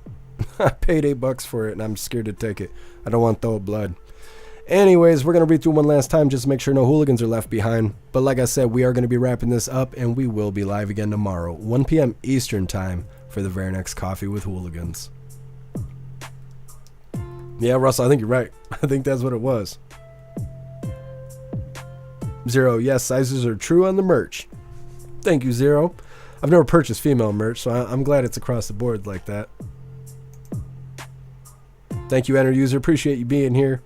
I paid $8 for it, and I'm scared to take it. I don't want to throw up blood. Anyways, we're going to read through one last time just to make sure no hooligans are left behind. But like I said, we are going to be wrapping this up, and we will be live again tomorrow, 1 p.m. Eastern time, for the very next Coffee with Hooligans. Yeah, Russell, I think you're right. I think that's what it was. Zero, yes, sizes are true on the merch. Thank you, Zero. I've never purchased female merch, so I'm glad it's across the board like that. Thank you, Enter User. Appreciate you being here.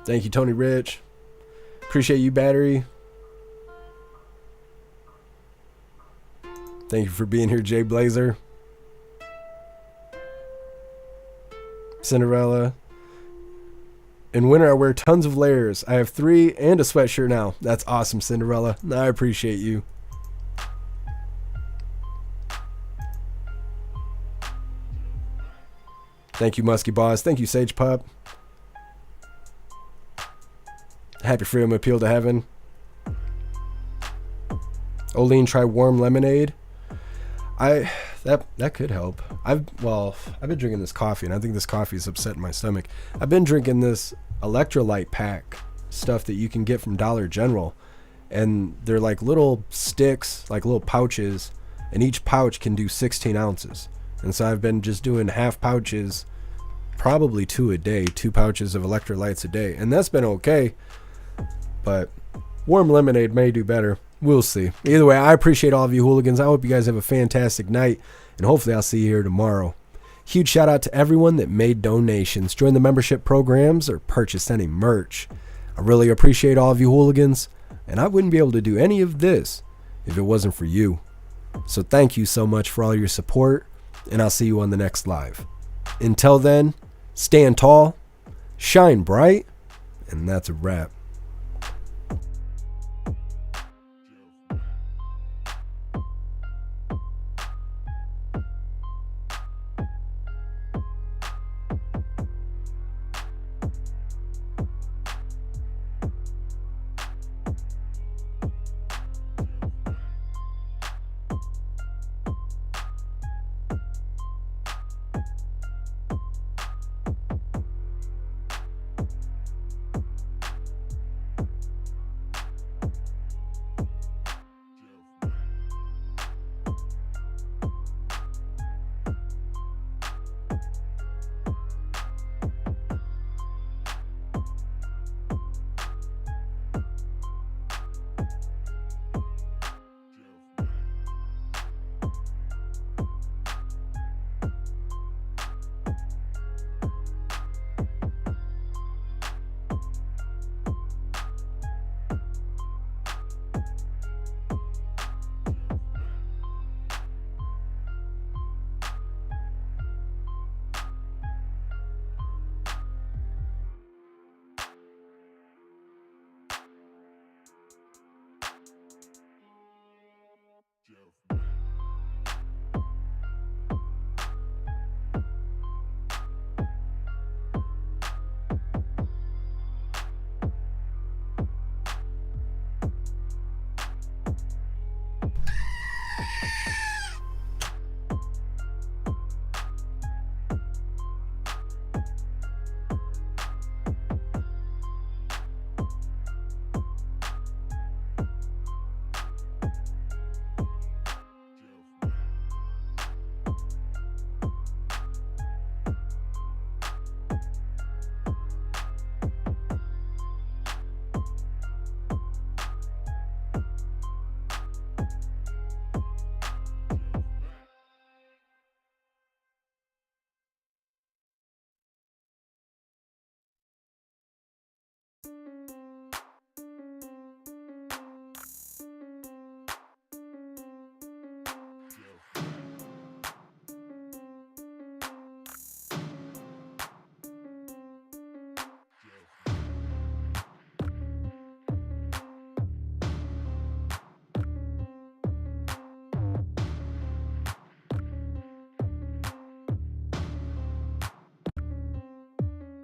Thank you, Tony Rich. Appreciate you, Battery. Thank you for being here, Jay Blazer. Cinderella. In winter, I wear tons of layers. I have 3 and a sweatshirt now. That's awesome, Cinderella. I appreciate you. Thank you, Musky Boss. Thank you, Sage Pop. Happy Freedom Appeal to Heaven. Oline, try warm lemonade. That could help. I've been drinking this coffee, and I think this coffee is upsetting my stomach. I've been drinking this electrolyte pack stuff that you can get from Dollar General, and they're like little sticks, like little pouches, and each pouch can do 16 ounces. And so I've been just doing half pouches, probably 2 a day, 2 pouches of electrolytes a day, and that's been okay. But warm lemonade may do better. We'll see. Either way, I appreciate all of you hooligans. I hope you guys have a fantastic night, and hopefully I'll see you here tomorrow. Huge shout out to everyone that made donations, joined the membership programs, or purchased any merch. I really appreciate all of you hooligans, and I wouldn't be able to do any of this if it wasn't for you. So thank you so much for all your support, and I'll see you on the next live. Until then, stand tall, shine bright, and that's a wrap.